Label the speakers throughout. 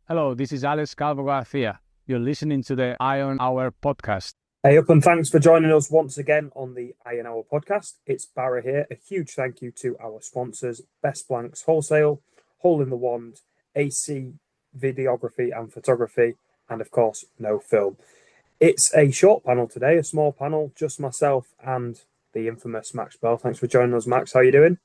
Speaker 1: Hello, this is Alex Calvo Garcia. You're listening to the Iron Hour podcast.
Speaker 2: Hey up and thanks for joining us once again on the Iron Hour podcast. It's Barra here. A huge thank you to our sponsors, Best Blanks Wholesale, Hole in the Wand, AC Videography and Photography, and of course, No Film. It's a short panel today, a small panel, just myself and the infamous Max Bell. Thanks for joining us, Max. How are you doing?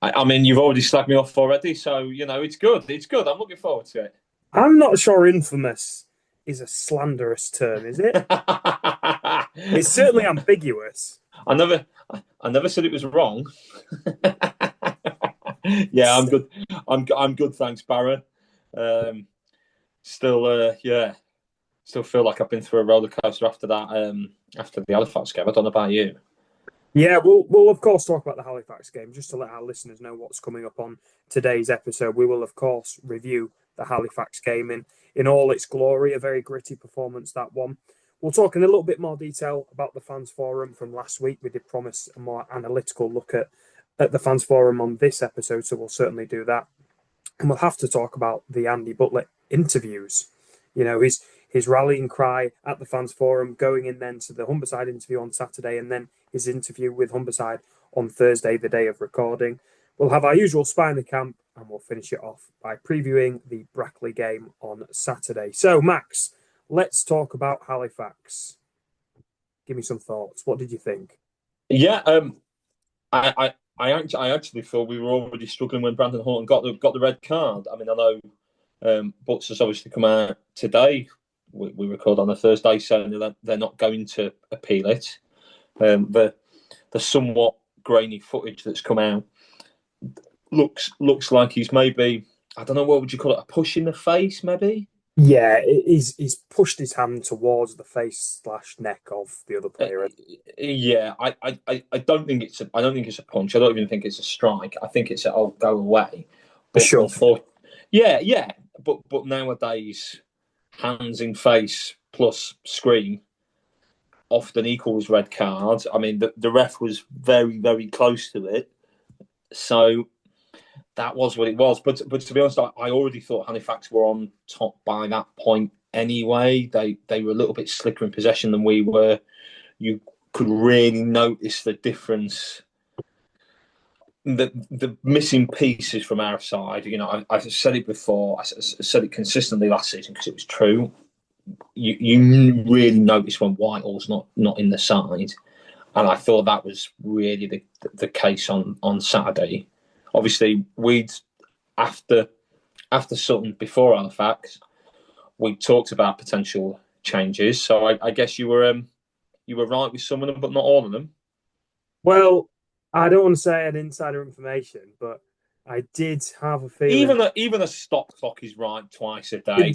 Speaker 3: I mean, you've already slagged me off already, so, it's good. It's good. I'm looking forward to it.
Speaker 2: I'm not sure infamous is a slanderous term, is it? It's certainly ambiguous.
Speaker 3: I never said it was wrong. Yeah, I'm good. I'm good. Thanks, Barra. Still feel like I've been through a roller coaster after that. After the Halifax game, I don't know about you.
Speaker 2: Yeah, we'll of course talk about the Halifax game just to let our listeners know what's coming up on today's episode. We will of course review the Halifax game in all its glory. A very gritty performance, that one. We'll talk in a little bit more detail about the fans forum from last week. We did promise a more analytical look at the fans forum on this episode, so we'll certainly do that. And we'll have to talk about the Andy Butler interviews. You know, his rallying cry at the fans forum, going in then to the Humberside interview on Saturday, and then his interview with Humberside on Thursday, the day of recording. We'll have our usual spy in the camp, and we'll finish it off by previewing the Brackley game on Saturday. So, Max, let's talk about Halifax. Give me some thoughts. What did you think?
Speaker 3: Yeah, I actually thought we were already struggling when Brandon Horton got the red card. I mean, I know Butts has obviously come out today. We record on a Thursday, saying that they're not going to appeal it. The somewhat grainy footage that's come out looks like he's maybe, I don't know, what would you call it, a push in the face, maybe?
Speaker 2: Yeah, he's pushed his hand towards the face / neck of the other player.
Speaker 3: Yeah, I don't think it's a punch. I don't even think it's a strike. I think it's go away.
Speaker 2: But sure.
Speaker 3: Yeah. But nowadays, hands in face plus scream often equals red cards. I mean, the ref was very, very close to it, so that was what it was. But to be honest, I already thought Halifax were on top by that point anyway. They were a little bit slicker in possession than we were. You could really notice the difference. The missing pieces from our side. You know, I've said it before. I said it consistently last season because it was true. You really notice when Whitehall's not in the side, and I thought that was really the case on Saturday. Obviously, we'd after Sutton, before Halifax, we talked about potential changes. So I guess you were right with some of them, but not all of them.
Speaker 2: Well, I don't want to say an insider information, but I did have a feeling.
Speaker 3: Even a stop clock is right twice a day.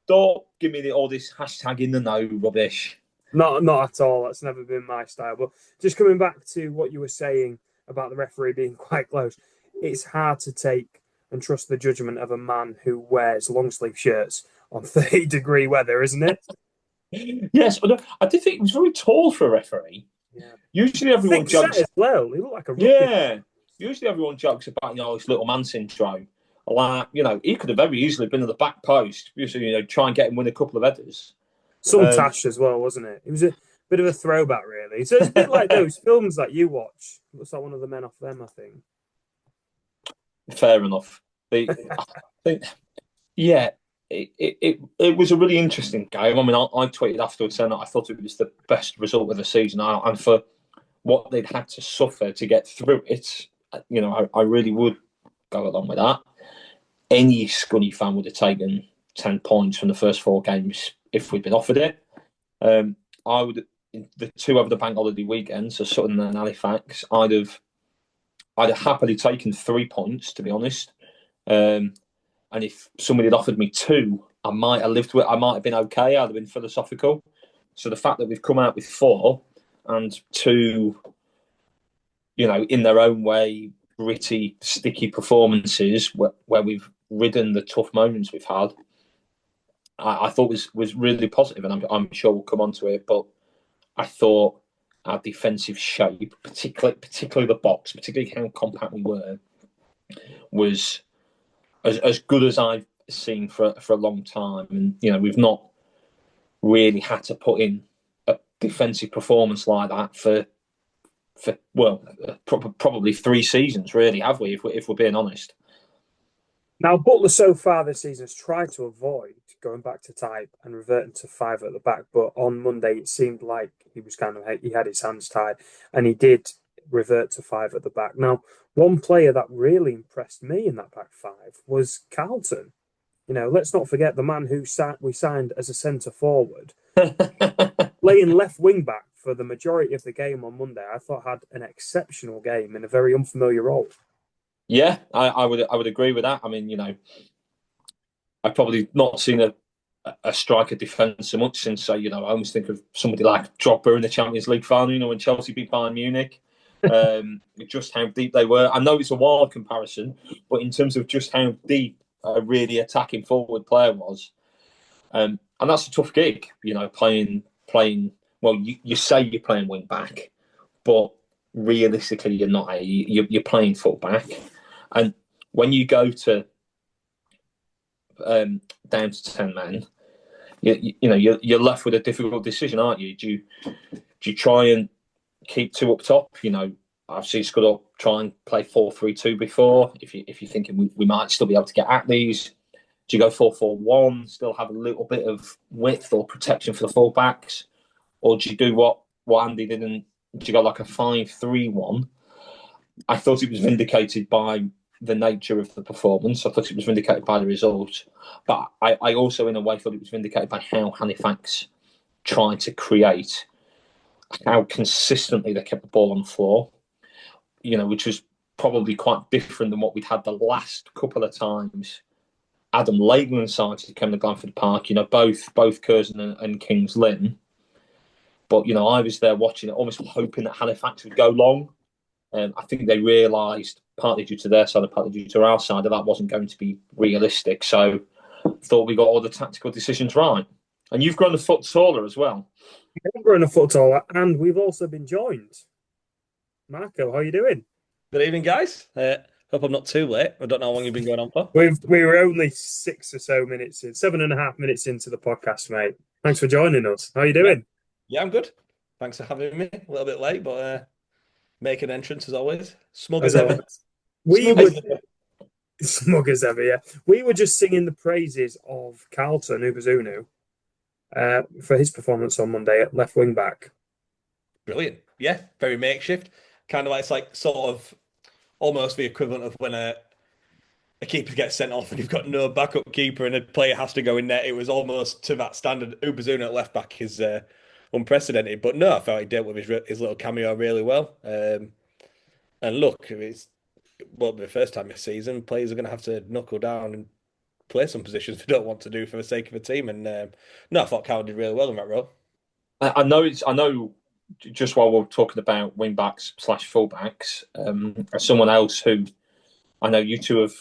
Speaker 3: Don't give me all this hashtag in the know rubbish.
Speaker 2: Not at all. That's never been my style. But just coming back to what you were saying about the referee being quite close, it's hard to take and trust the judgment of a man who wears long sleeve shirts on 30-degree weather, isn't it?
Speaker 3: Yes, I did think he was very tall for a referee.
Speaker 2: Yeah.
Speaker 3: Usually everyone jokes
Speaker 2: as well. He looked like a rugby.
Speaker 3: Yeah. Usually everyone jokes about this little man syndrome. Like, he could have very easily been at the back post. Usually, try and get him win a couple of headers.
Speaker 2: Some tash as well, wasn't it? It was a bit of a throwback, really. So it's a bit like those films that you watch. Looks like one of the men off them, I think.
Speaker 3: Fair enough. I think, yeah, it was a really interesting game. I mean, I tweeted afterwards saying that I thought it was the best result of the season, and for what they'd had to suffer to get through it, I really would go along with that. Any Scunny fan would have taken 10 points from the first 4 games if we'd been offered it. I would, the 2 over the bank holiday weekend, so Sutton and Halifax, I'd have happily taken 3 points, to be honest. And if somebody had offered me 2, I might have lived with it. I might have been okay. I'd have been philosophical. So the fact that we've come out with 4 and 2, in their own way, gritty, sticky performances where we've ridden the tough moments we've had, I thought was really positive, and I'm sure we'll come on to it. But I thought our defensive shape, particularly the box, particularly how compact we were, was as good as I've seen for a long time, and we've not really had to put in a defensive performance like that for probably 3 seasons, really, have we? If we're being honest.
Speaker 2: Now, Butler so far this season has tried to avoid going back to type and reverting to 5 at the back, but on Monday it seemed like he had his hands tied, and he did revert to 5 at the back. Now, one player that really impressed me in that back 5 was Carlton. Let's not forget the man who we signed as a centre forward, playing left wing back for the majority of the game on Monday. I thought had an exceptional game in a very unfamiliar role.
Speaker 3: Yeah, I would agree with that. I mean, I've probably not seen a striker defence so much since I almost think of somebody like Drogba in the Champions League final, when Chelsea beat Bayern Munich. Just how deep they were. I know it's a wild comparison, but in terms of just how deep a really attacking forward player was, and that's a tough gig, playing. Well, you say you're playing wing back, but realistically you're not. You're playing full back, and when you go to down to 10 men, you're left with a difficult decision, aren't you? Do you try and keep 2 up top? I've seen Scunthorpe try and play 4-3-2 before. If you're thinking we might still be able to get at these, do you go 4-4-1, still have a little bit of width or protection for the full-backs? Or do you do what Andy did, and do you go like a 5-3-1? I thought it was vindicated by the nature of the performance. I thought it was vindicated by the results. But I also, in a way, thought it was vindicated by how Halifax tried to create, how consistently they kept the ball on the floor, which was probably quite different than what we'd had the last couple of times Adam Lakeland sides came to Glanford Park, both Curzon and Kings Lynn. But, I was there watching it, almost hoping that Halifax would go long. I think they realised, partly due to their side and partly due to our side, that wasn't going to be realistic. So thought we got all the tactical decisions right. And you've grown a foot taller as well.
Speaker 2: I've grown a foot taller, and we've also been joined. Marco, how are you doing?
Speaker 4: Good evening, guys. Hope I'm not too late. I don't know how long you've been going on for.
Speaker 2: We were only 6 or so minutes in, 7.5 minutes into the podcast, mate. Thanks for joining us. How are you doing?
Speaker 4: Yeah, I'm good. Thanks for having me. A little bit late, but make an entrance as always. Smug as ever.
Speaker 2: Smug as ever, yeah. We were just singing the praises of Carlton Ubazunu for his performance on Monday at left wing back.
Speaker 4: Brilliant. Yeah, very makeshift. Kind of like, it's like sort of almost the equivalent of when a keeper gets sent off and you've got no backup keeper and a player has to go in there. It was almost to that standard. Ubazunu at left back is unprecedented. But no, I felt he dealt with his little cameo really well. And look, won't be the first time this season. Players are going to have to knuckle down and play some positions they don't want to do for the sake of a team. And no, I thought Carl did really well in that role.
Speaker 3: I know. Just while we're talking about wing backs / fullbacks, as someone else who I know you two have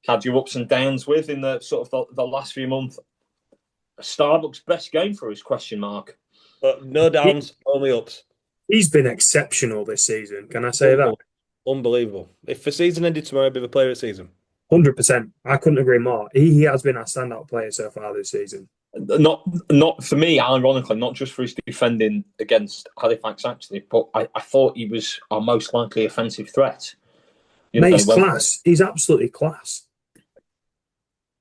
Speaker 3: had your ups and downs with in the sort of the last few months, Starbuck's best game for us? ?
Speaker 4: No downs, only ups.
Speaker 2: He's been exceptional this season. Can I say that?
Speaker 4: Unbelievable. If the season ended tomorrow, he'd be the player of the season.
Speaker 2: 100%. I couldn't agree more. He has been our standout player so far this season.
Speaker 3: Not for me, ironically, not just for his defending against Halifax, actually, but I thought he was our most likely offensive threat.
Speaker 2: He's class. He's absolutely class.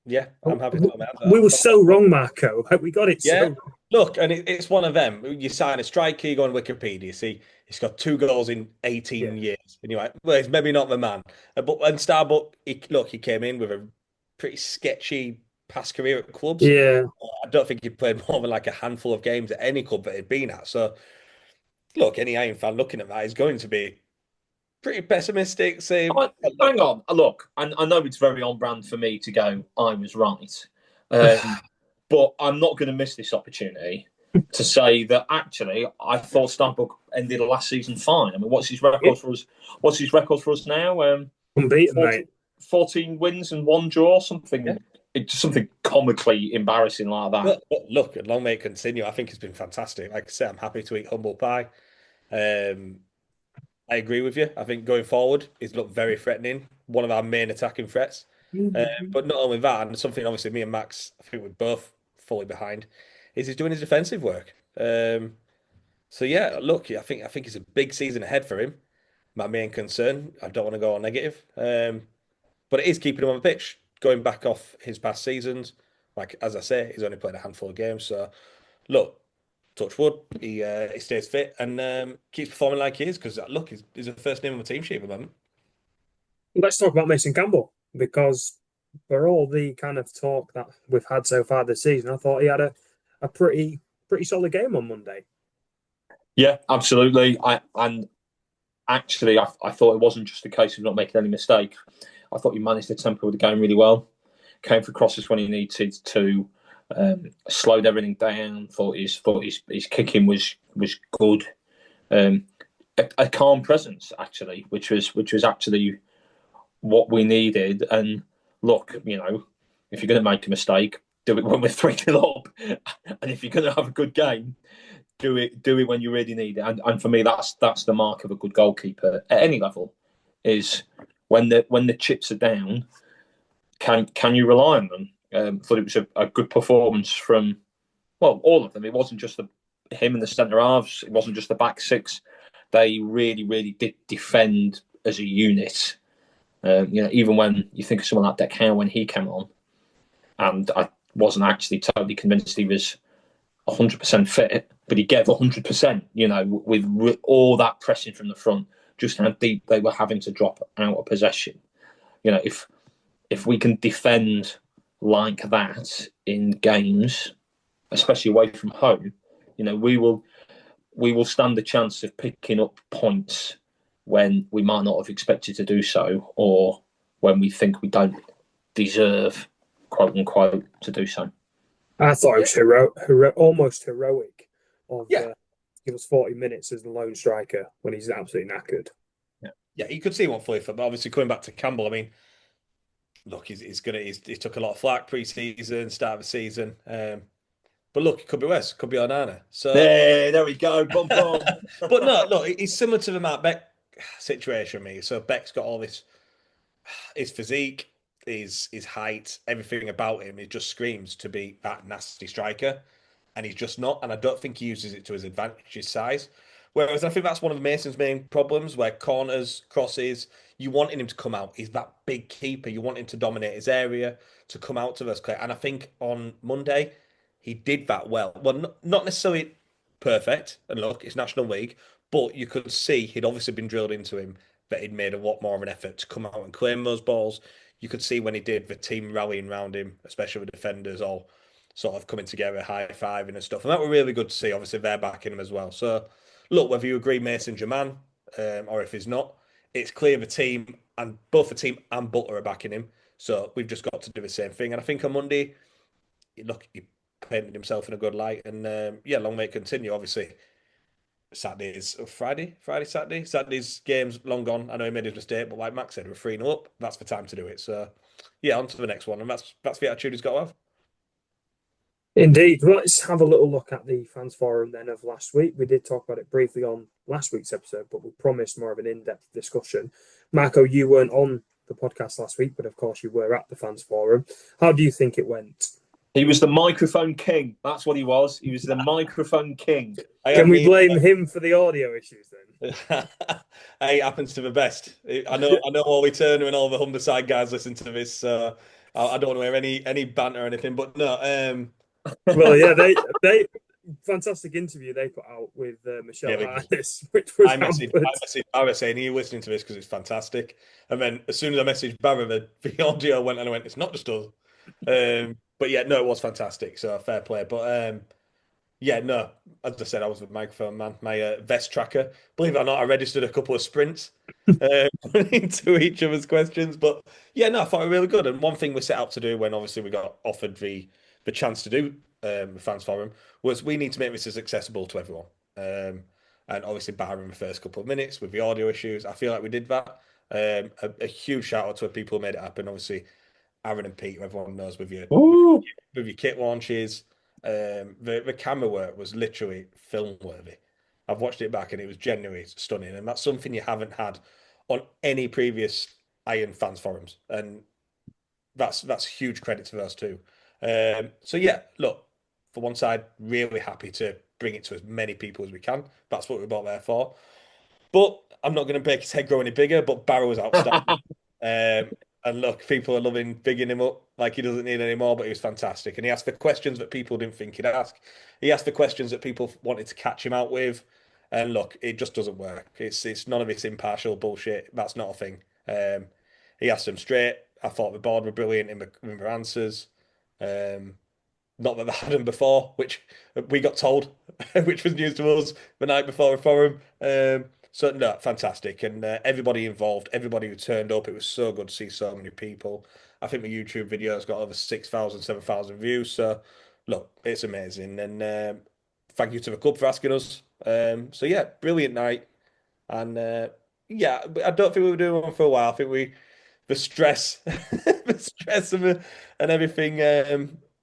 Speaker 4: Yeah, I'm happy to admit that.
Speaker 2: We were so wrong, Marco. We got it so wrong.
Speaker 4: Look, and it's one of them. You sign a striker, you go on Wikipedia, see he's got 2 goals in 18 years. And you're like, well, he's maybe not the man. But Starbuck, he came in with a pretty sketchy past career at clubs.
Speaker 2: Yeah.
Speaker 4: I don't think he played more than like a handful of games at any club that he'd been at. So, look, any Iron fan looking at that is going to be pretty pessimistic. Saying,
Speaker 3: hang on, look, I know it's very on brand for me to go, I was right. But I'm not going to miss this opportunity to say that actually I thought Starbuck ended the last season fine. I mean, what's his record for us? What's his record for us now?
Speaker 2: Unbeaten, mate.
Speaker 3: 14 wins and 1 draw, something. It's something comically embarrassing like that.
Speaker 4: Look, long may it continue. I think it's been fantastic. Like I said, I'm happy to eat humble pie. I agree with you. I think going forward, he's looked very threatening. One of our main attacking threats. But not only that, and something obviously me and Max, I think we're both fully behind, is he's doing his defensive work. So yeah, look, I think it's a big season ahead for him. My main concern, I don't want to go on negative, but it is keeping him on the pitch. Going back off his past seasons, like as I say, he's only played a handful of games. So look, touch wood, he stays fit and keeps performing like he is. Because look, he's the first name on the team sheet at the moment.
Speaker 2: Let's talk about Mason Campbell, because for all the kind of talk that we've had so far this season, I thought he had a pretty solid game on Monday.
Speaker 3: Yeah, absolutely. And actually, I thought it wasn't just a case of not making any mistake. I thought he managed to temper the game really well. Came for crosses when he needed to. Slowed everything down. Thought his kicking was good. A calm presence actually, which was actually what we needed. And look, you know, if you're going to make a mistake, do it when we're 3-0 up. And if you're going to have a good game, do it when you really need it. And for me, that's the mark of a good goalkeeper at any level, is when the chips are down, can you rely on them? Thought it was a good performance from, well, all of them. It wasn't just him and the centre halves. It wasn't just the back six. They really did defend as a unit. You know, even when you think of someone like Deck when he came on, and I wasn't actually totally convinced he was 100% fit, but he gave 100%, you know, with all that pressing from the front, just how deep they were having to drop out of possession. You know, if we can defend like that in games, especially away from home, you know, we will stand a chance of picking up points when we might not have expected to do so, or when we think we don't deserve, quote unquote, to do so.
Speaker 2: I thought it was almost heroic of give us 40 minutes as the lone striker when he's absolutely knackered.
Speaker 4: Yeah, you could see one fully fit, but obviously coming back to Campbell, I mean, look, he took a lot of flack pre-season, start of the season, but look, it could be worse, could be Onana. So
Speaker 3: there we go, boom, boom.
Speaker 4: But no, look, he's similar to the Matt Beck situation, me. So Beck's got all this, his physique, his height, everything about him. It just screams to be that nasty striker, and he's just not. And I don't think he uses it to his advantage, his size. Whereas I think that's one of Mason's main problems, where corners, crosses, you wanting him to come out. He's that big keeper. You want him to dominate his area, to come out to those clear. And I think on Monday, he did that well. Well, not necessarily perfect. And look, it's National League, but you could see he'd obviously been drilled into him that he'd made a lot more of an effort to come out and claim those balls. You could see when he did, the team rallying around him, especially the defenders, all sort of coming together, high-fiving and stuff. And that were really good to see. Obviously, they're backing him as well. So, look, whether you agree Mason's your man, or if he's not, it's clear the team, and both the team and Butler are backing him. So we've just got to do the same thing. And I think on Monday, look, he painted himself in a good light. And long may it continue. Obviously, Saturday's game's long gone. I know he made his mistake, but like Max said, we're 3-0 up. That's the time to do it. So, yeah, on to the next one. And that's the attitude he's got to have.
Speaker 2: Indeed. Let's have a little look at the fans forum then of last week. We did talk about it briefly on last week's episode, but we promised more of an in-depth discussion. Marco, you weren't on the podcast last week, but of course you were at the fans forum. How do you think it went?
Speaker 3: He was the microphone king. That's what he was. He was the microphone king.
Speaker 2: Can we blame him for the audio issues then?
Speaker 4: Hey, it happens to the best. I know Ollie Turner and all the Humberside guys listen to this, so I don't want to hear any banter or anything, but no.
Speaker 2: Well, yeah, they fantastic interview they put out with Michelle Attis, which was
Speaker 4: I messaged Barra saying, "Are you listening to this? Because it's fantastic." And then as soon as I messaged Barra, the audio went, and I went, "It's not just us." But yeah, no, it was fantastic. So fair play. But yeah, no, as I said, I was the microphone man. My vest tracker. Believe it or not, I registered a couple of sprints into each of his questions. But yeah, no, I thought it was really good. And one thing we set out to do when obviously we got offered the chance to do the fans forum was we need to make this as accessible to everyone. And obviously, barring the first couple of minutes with the audio issues, I feel like we did that. A huge shout out to the people who made it happen. Obviously, Aaron and Pete, everyone knows with your kit launches. The camera work was literally film worthy. I've watched it back and it was genuinely stunning, and that's something you haven't had on any previous Iron fans forums. And that's huge credit to those two. So yeah, look, for one side, really happy to bring it to as many people as we can. That's what we're about there for. But I'm not going to make his head grow any bigger. But Barra was outstanding. And look, people are loving bigging him up like he doesn't need any more, but he was fantastic. And he asked the questions that people didn't think he'd ask. He asked the questions that people wanted to catch him out with. And look, it just doesn't work. It's none of it's impartial bullshit. That's not a thing. He asked them straight. I thought the board were brilliant in their answers. Not that they had them before, which we got told, which was news to us the night before the forum. So no, fantastic, and everybody involved, everybody who turned up, it was so good to see so many people. I think the YouTube video's got over 6,000, 7,000 views. So look, it's amazing, and thank you to the club for asking us. So yeah, brilliant night, and yeah, I don't think we were doing one for a while. I think the stress, the stress and everything,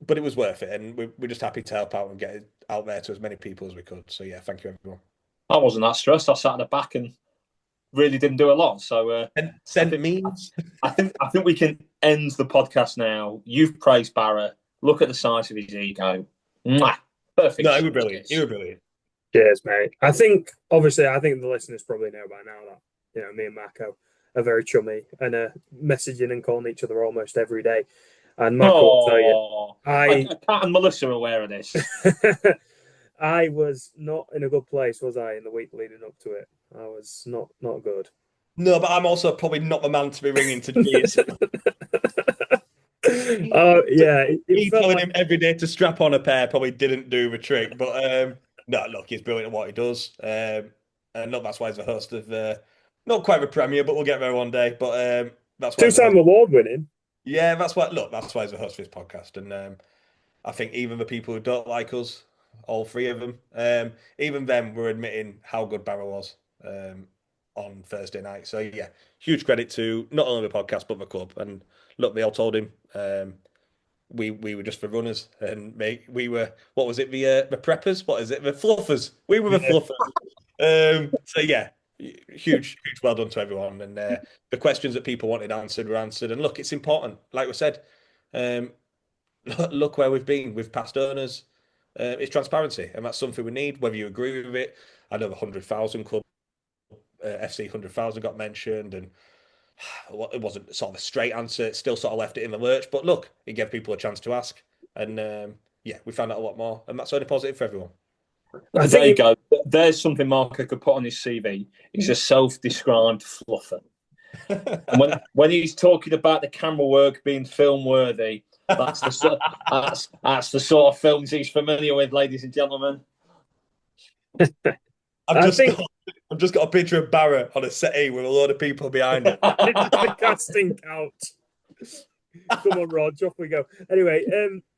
Speaker 4: but it was worth it, and we're just happy to help out and get it out there to as many people as we could. So yeah, thank you everyone.
Speaker 3: I wasn't that stressed. I sat at the back and really didn't do a lot. So
Speaker 4: and send memes.
Speaker 3: I think we can end the podcast now. You've praised Barra. Look at the size of his ego. Mwah! Perfect.
Speaker 4: No, you were brilliant. You were brilliant.
Speaker 2: Cheers, mate. I think the listeners probably know by now that me and Marco are very chummy and messaging and calling each other almost every day. And Marco will tell you,
Speaker 3: Kat and Melissa are aware of this.
Speaker 2: I was not in a good place, was I, in the week leading up to it? I was not good.
Speaker 4: No, but I'm also probably not the man to be ringing to cheers.
Speaker 2: Oh, yeah.
Speaker 4: He telling him every day to strap on a pair probably didn't do the trick. But no, look, he's brilliant at what he does. And look, that's why he's the host of, not quite the Premier, but we'll get there one day. But that's why
Speaker 2: two-time award winning.
Speaker 4: Yeah, that's why he's the host of his podcast. And I think even the people who don't like us, all three of them, even them were admitting how good Barra was on Thursday night. So yeah, huge credit to not only the podcast but the club. And look, they all told him we were just the runners, and we were, what was it, the preppers? What is it, the fluffers? We were the fluffers. So yeah, huge well done to everyone. And the questions that people wanted answered were answered. And look, it's important, like we said. Look where we've been with past owners. It's transparency, and that's something we need, whether you agree with it. I know the 100,000 club, FC 100,000 got mentioned, and it wasn't sort of a straight answer. It still sort of left it in the lurch, but look, it gave people a chance to ask. And yeah, we found out a lot more, and that's only positive for everyone.
Speaker 3: There you go. There's something Marco could put on his CV. He's a self-described fluffer. And when he's talking about the camera work being film worthy, that's the sort of films he's familiar with, ladies and gentlemen.
Speaker 4: I've just got a picture of Barra on a settee with a load of people behind it.
Speaker 2: The casting couch. Come on, Rog, off we go. Anyway,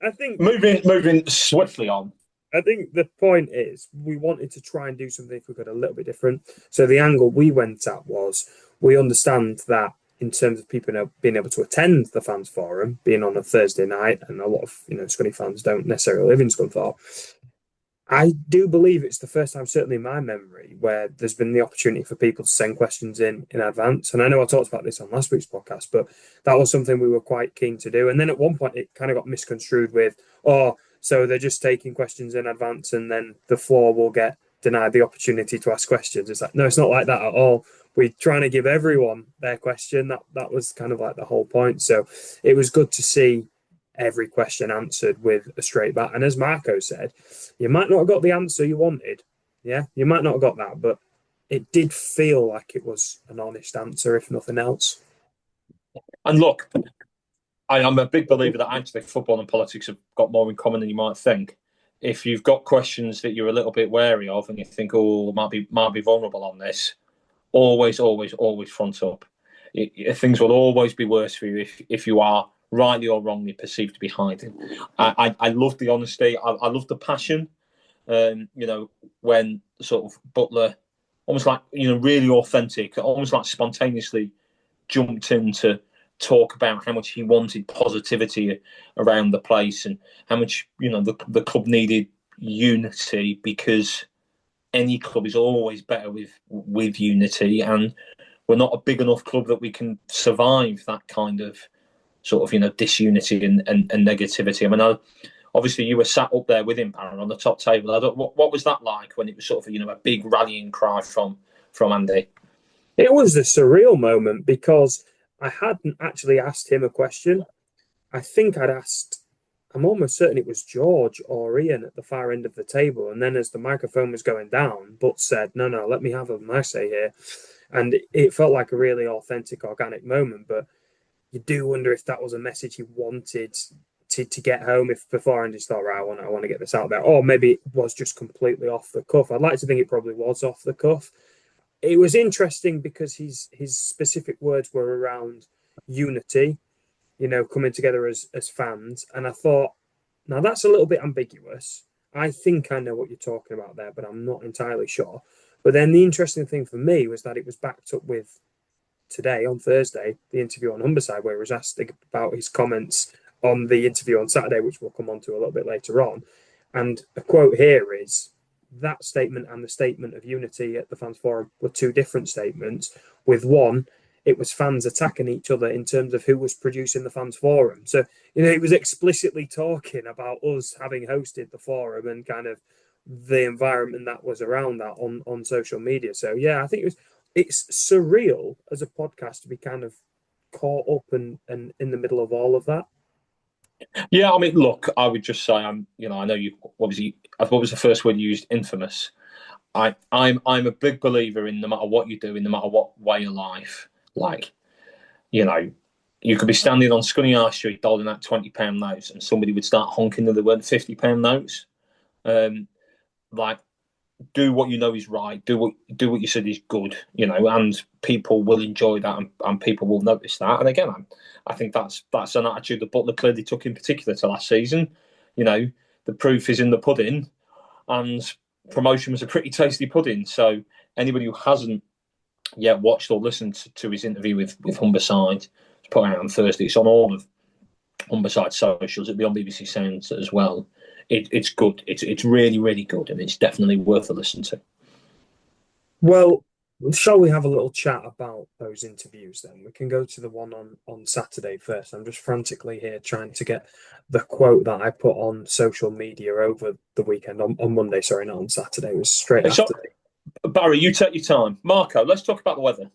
Speaker 2: I think
Speaker 3: moving swiftly on.
Speaker 2: I think the point is we wanted to try and do something if we could a little bit different. So the angle we went at was, we understand that in terms of people being able to attend the fans forum, being on a Thursday night, and a lot of Scunny fans don't necessarily live in Scunthorpe. I do believe it's the first time, certainly in my memory, where there's been the opportunity for people to send questions in advance. And I know I talked about this on last week's podcast, but that was something we were quite keen to do. And then at one point, it kind of got misconstrued with, so they're just taking questions in advance and then the floor will get denied the opportunity to ask questions. It's like, no, it's not like that at all. We're trying to give everyone their question. That was kind of like the whole point. So it was good to see every question answered with a straight bat. And as Marco said, you might not have got the answer you wanted. Yeah, you might not have got that, but it did feel like it was an honest answer, if nothing else.
Speaker 3: And look, I'm a big believer that actually football and politics have got more in common than you might think. If you've got questions that you're a little bit wary of and you think, might be vulnerable on this, always front up. Things will always be worse for you if you are rightly or wrongly perceived to be hiding. I love the honesty. I love the passion. When sort of Butler, almost like, really authentic, almost like spontaneously jumped in to talk about how much he wanted positivity around the place and how much, the club needed unity, because any club is always better with unity, and we're not a big enough club that we can survive that kind of sort of disunity and negativity. I mean, obviously you were sat up there with him, Barra, on the top table. What was that like when it was sort of a big rallying cry from Andy?
Speaker 2: It was a surreal moment because I hadn't actually asked him a question. I think I'm almost certain it was George or Ian at the far end of the table. And then as the microphone was going down, But said, no, let me have my say here. And it felt like a really authentic, organic moment. But you do wonder if that was a message he wanted to get home, if before Andy thought, right, I want to get this out there. Or maybe it was just completely off the cuff. I'd like to think it probably was off the cuff. It was interesting because his specific words were around unity, coming together as fans. And I thought, now that's a little bit ambiguous. I think I know what you're talking about there, but I'm not entirely sure. But then the interesting thing for me was that it was backed up with today, on Thursday, the interview on Humberside, where he was asked about his comments on the interview on Saturday, which we'll come on to a little bit later on. And a quote here is, that statement and the statement of unity at the fans forum were two different statements. With one, it was fans attacking each other in terms of who was producing the fans forum. So, it was explicitly talking about us having hosted the forum and kind of the environment that was around that on social media. So, yeah, I think it's surreal as a podcast to be kind of caught up and in the middle of all of that.
Speaker 3: Yeah, I mean, look, I would just say I know you obviously. What was the first word you used? Infamous. I'm a big believer in no matter what you do, in no matter what way of life. Like, you could be standing on Scunny High Street doling out £20 notes, and somebody would start honking that they weren't £50 notes. Do what you know is right. Do what you said is good. And people will enjoy that, and people will notice that. And again, I think that's an attitude that Butler clearly took in particular to last season. The proof is in the pudding, and promotion was a pretty tasty pudding. So anybody who hasn't yet watched or listened to his interview with Humberside, it's put out on Thursday. It's on all of Humberside socials. It'll be on BBC Sounds as well. It's good. It's really, really good, and it's definitely worth a listen to.
Speaker 2: Well, shall we have a little chat about those interviews then? We can go to the one on Saturday first. I'm just frantically here trying to get the quote that I put on social media over the weekend, on Monday, sorry, not on Saturday. It was straight after.
Speaker 3: Barry, you take your time. Marco, let's talk about the weather.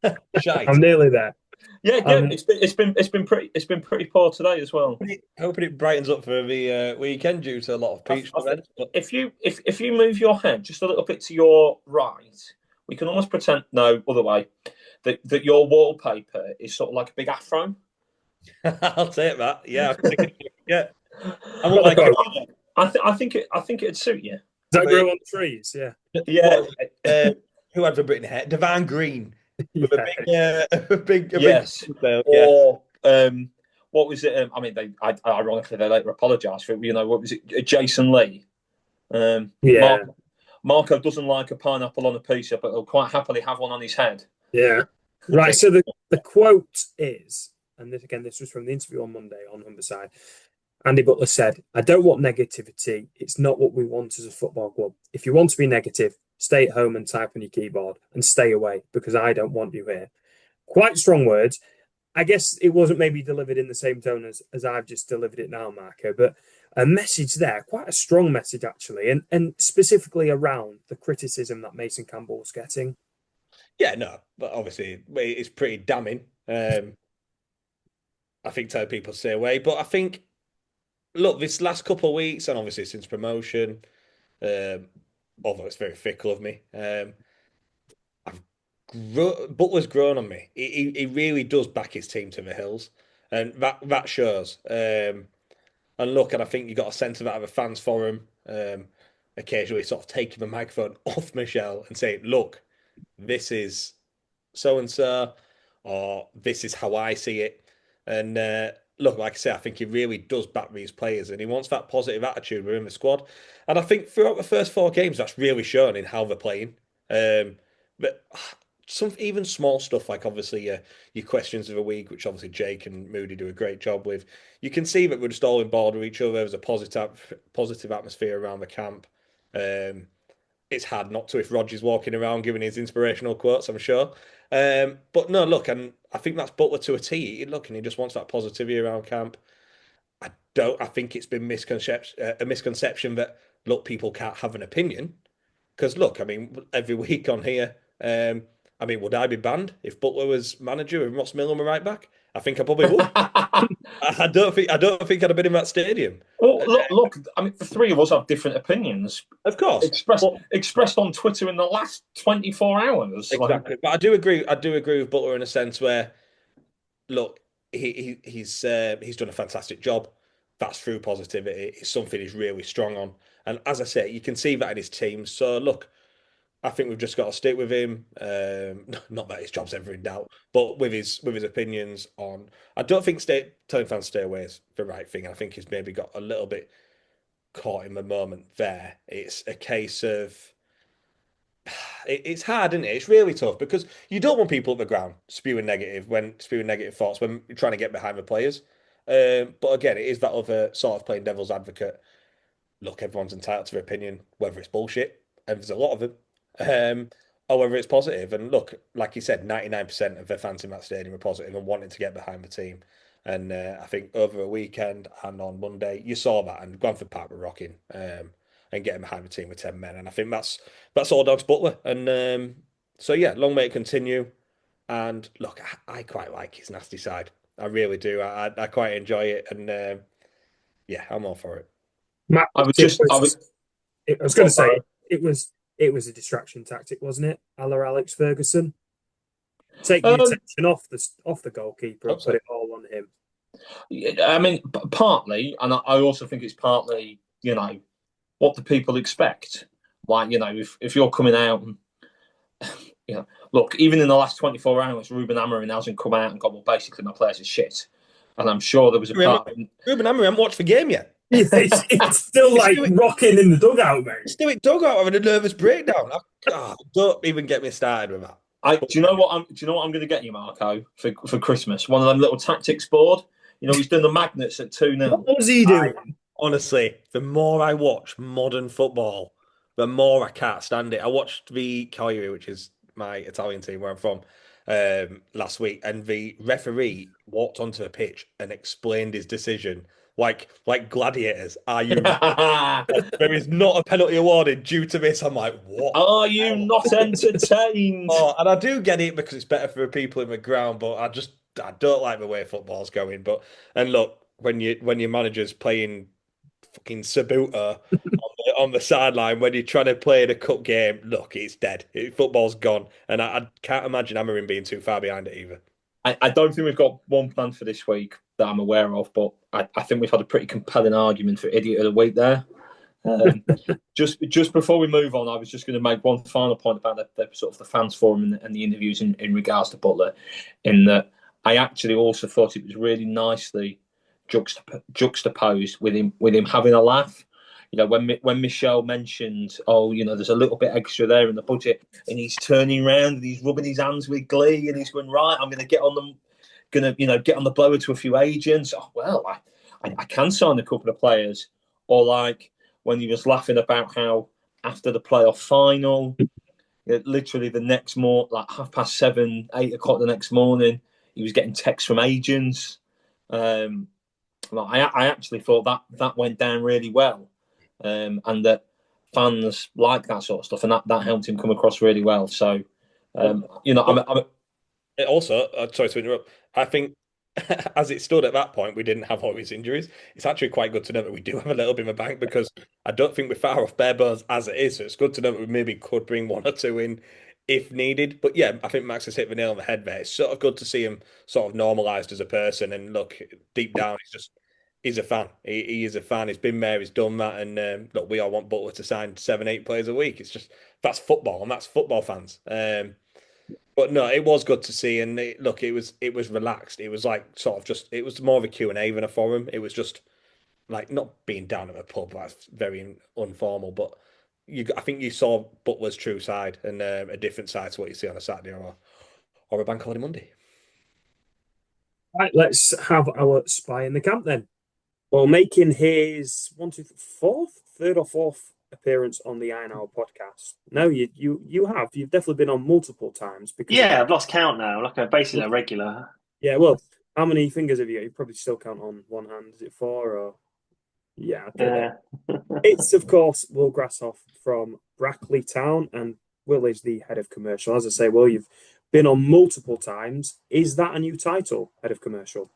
Speaker 2: I'm nearly there.
Speaker 3: Yeah, it's been pretty poor today as well.
Speaker 4: Hoping it brightens up for the weekend due to a lot of peach events. But
Speaker 3: if you move your head just a little bit to your right, we can almost pretend other way that your wallpaper is sort of like a big afro.
Speaker 4: I'll take that. Yeah, yeah.
Speaker 3: I think it'd suit you.
Speaker 2: Does that grow on trees? Yeah.
Speaker 3: Yeah.
Speaker 4: Who had the Britain hair? Divine Green. With a big
Speaker 3: yes.
Speaker 4: Big
Speaker 3: or what was it? I mean, ironically they later apologised for it. What was it? Jason Lee. Marco doesn't like a pineapple on a pizza, but he'll quite happily have one on his head.
Speaker 2: Yeah. Right. So the quote is, and this was from the interview on Monday on Humberside. Andy Butler said, "I don't want negativity. It's not what we want as a football club. If you want to be negative, stay at home and type on your keyboard and stay away, because I don't want you here." Quite strong words. I guess it wasn't maybe delivered in the same tone as I've just delivered it now, Marco, but a message there, quite a strong message actually, and specifically around the criticism that Mason Campbell was getting.
Speaker 4: Yeah, no, but obviously it's pretty damning. I think tell people to stay away, but I think, look, this last couple of weeks, and obviously since promotion, although it's very fickle of me, Butler's grown on me. He really does back his team to the hills, and that shows. And look, and I think you got a sense of that of a fans forum, occasionally sort of taking the microphone off Michelle and saying, "Look, this is so and so, or this is how I see it." And look, like I say, I think he really does back these players, and he wants that positive attitude within the squad. And I think throughout the first 4 games, that's really shown in how they're playing. But some even small stuff, like obviously your questions of the week, which obviously Jake and Moody do a great job with. You can see that we're just all on board with each other. There's a positive atmosphere around the camp. it's hard not to if Roger's walking around giving his inspirational quotes, I'm sure. But no, look, and I think that's Butler to a T. Look, and he just wants that positivity around camp. I think it's been a misconception that look, people can't have an opinion. Because look, I mean, every week on here, I mean, would I be banned if Butler was manager and Ross Millen were right back? I think I probably would. I don't think I'd have been in that stadium.
Speaker 3: Well, look. I mean, the three of us have different opinions,
Speaker 4: Of course,
Speaker 3: expressed on Twitter in the last 24 hours.
Speaker 4: Exactly, but I do agree. I do agree with Butler in a sense where, look, he's done a fantastic job. That's through positivity. It's something he's really strong on, and as I say, you can see that in his team. So look, I think we've just got to stick with him. Not that his job's ever in doubt, but with his opinions on. I don't think telling fans to stay away is the right thing. I think he's maybe got a little bit caught in the moment there. It's a case of it's hard, isn't it? It's really tough because you don't want people at the ground spewing negative thoughts when you're trying to get behind the players. But again, it is that other sort of playing devil's advocate. Look, everyone's entitled to their opinion, whether it's bullshit, and there's a lot of them. Or whether it's positive. And look, like you said, 99% of the fans in that stadium are positive and wanting to get behind the team. And I think over a weekend and on Monday, you saw that, and Granford Park were rocking and getting behind the team with 10 men. And I think that's all down to Butler. And so, yeah, long may it continue. And look, I quite like his nasty side. I really do. I quite enjoy it. And yeah, I'm all for it.
Speaker 2: Matt, I was going to say, it was a distraction tactic, wasn't it? A la Alex Ferguson. Take the attention off the goalkeeper and put it all on him.
Speaker 3: I mean, partly, and I also think it's partly, what do people expect? Like, if you're coming out and, look, even in the last 24 hours, Ruben Amorim hasn't come out and gone, well, basically my players are shit. And I'm sure there was a part...
Speaker 4: Ruben Amorim hasn't watched the game yet.
Speaker 2: It's still like rocking in the dugout, mate.
Speaker 4: He's doing dugout having a nervous breakdown. Don't even get me started with that.
Speaker 3: Do you know what I'm going to get you, Marco, for Christmas? One of them little tactics board. He's doing the magnets at 2-0.
Speaker 2: What was he doing?
Speaker 4: Honestly, the more I watch modern football, the more I can't stand it. I watched the Cagliari, which is my Italian team where I'm from, last week, and the referee walked onto the pitch and explained his decision. Like gladiators, are you? There is not a penalty awarded due to this. I'm like, what?
Speaker 3: Are you not entertained?
Speaker 4: And I do get it because it's better for the people in the ground, but I don't like the way football's going. And look, when your manager's playing fucking Sabuta on the sideline when you're trying to play in a cup game, look, it's dead. Football's gone, and I can't imagine Amorim being too far behind it either.
Speaker 3: I don't think we've got one plan for this week that I'm aware of, but I think we've had a pretty compelling argument for Idiot of the Week there. Just before we move on, I was just going to make one final point about the sort of the fans forum and the interviews in regards to Butler, in that I actually also thought it was really nicely juxtaposed with him having a laugh. When Michelle mentioned, there's a little bit extra there in the budget, and he's turning around and he's rubbing his hands with glee, and he's going, right, I'm going to get on the blower to a few agents. Oh, well, I can sign a couple of players. Or like when he was laughing about how after the playoff final, literally the next morning, like 7:30, 8 o'clock the next morning, he was getting texts from agents. I actually thought that went down really well. And that fans like that sort of stuff, and that helped him come across really well. So,
Speaker 4: It also, sorry to interrupt, I think as it stood at that point, we didn't have all his injuries. It's actually quite good to know that we do have a little bit in the bank, because I don't think we're far off bare bones as it is. So it's good to know that we maybe could bring one or two in if needed. But yeah, I think Max has hit the nail on the head there. It's sort of good to see him sort of normalised as a person. And look, deep down, he's a fan. He is a fan. He's been there. He's done that. And look, we all want Butler to sign 7-8 players a week. It's just, that's football, and that's football fans. But no, it was good to see. And it was relaxed. It was like sort of just, it was more of a Q&A than a forum. It was just like not being down at a pub. That's very informal. But I think you saw Butler's true side, and a different side to what you see on a Saturday or a bank holiday Monday.
Speaker 2: Right, let's have our spy in the camp then. Well, making his third or fourth appearance on the Iron Hour podcast. No, you have. You've definitely been on multiple times because
Speaker 5: I've lost count now. Like basically a regular.
Speaker 2: Yeah, well, how many fingers have you got? You probably still count on one hand. Is it 4 or? Yeah, it's of course Will Grasshoff from Brackley Town, and Will is the head of commercial. As I say, Will, you've been on multiple times. Is that a new title, head of commercial?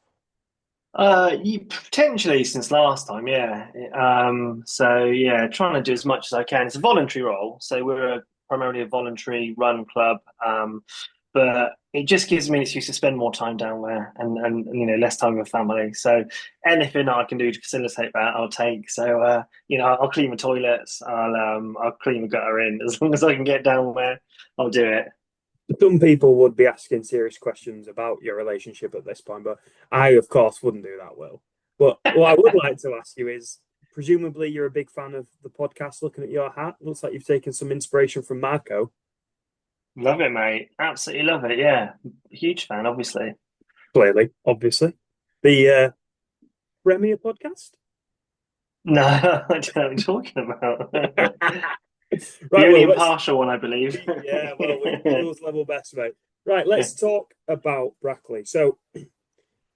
Speaker 5: You potentially since last time, yeah. So yeah, trying to do as much as I can. It's a voluntary role, so we're primarily a voluntary run club. But it just gives me an excuse to spend more time down there and less time with family. So anything I can do to facilitate that, I'll take. So I'll clean the toilets, I'll clean the gutter in as long as I can get down there. I'll do it.
Speaker 2: Some people would be asking serious questions about your relationship at this point, but I, of course, wouldn't do that, Will. But what I would like to ask you is, presumably you're a big fan of the podcast. Looking at your hat, looks like you've taken some inspiration from Marco.
Speaker 5: Love it, mate. Absolutely love it. Yeah, huge fan, obviously.
Speaker 2: Clearly, obviously, the Premier podcast.
Speaker 5: No, I don't know what you're talking about.
Speaker 2: Right,
Speaker 5: the only impartial one, I believe.
Speaker 2: Yeah, well, we level best, mate. Right, let's talk about Brackley. So,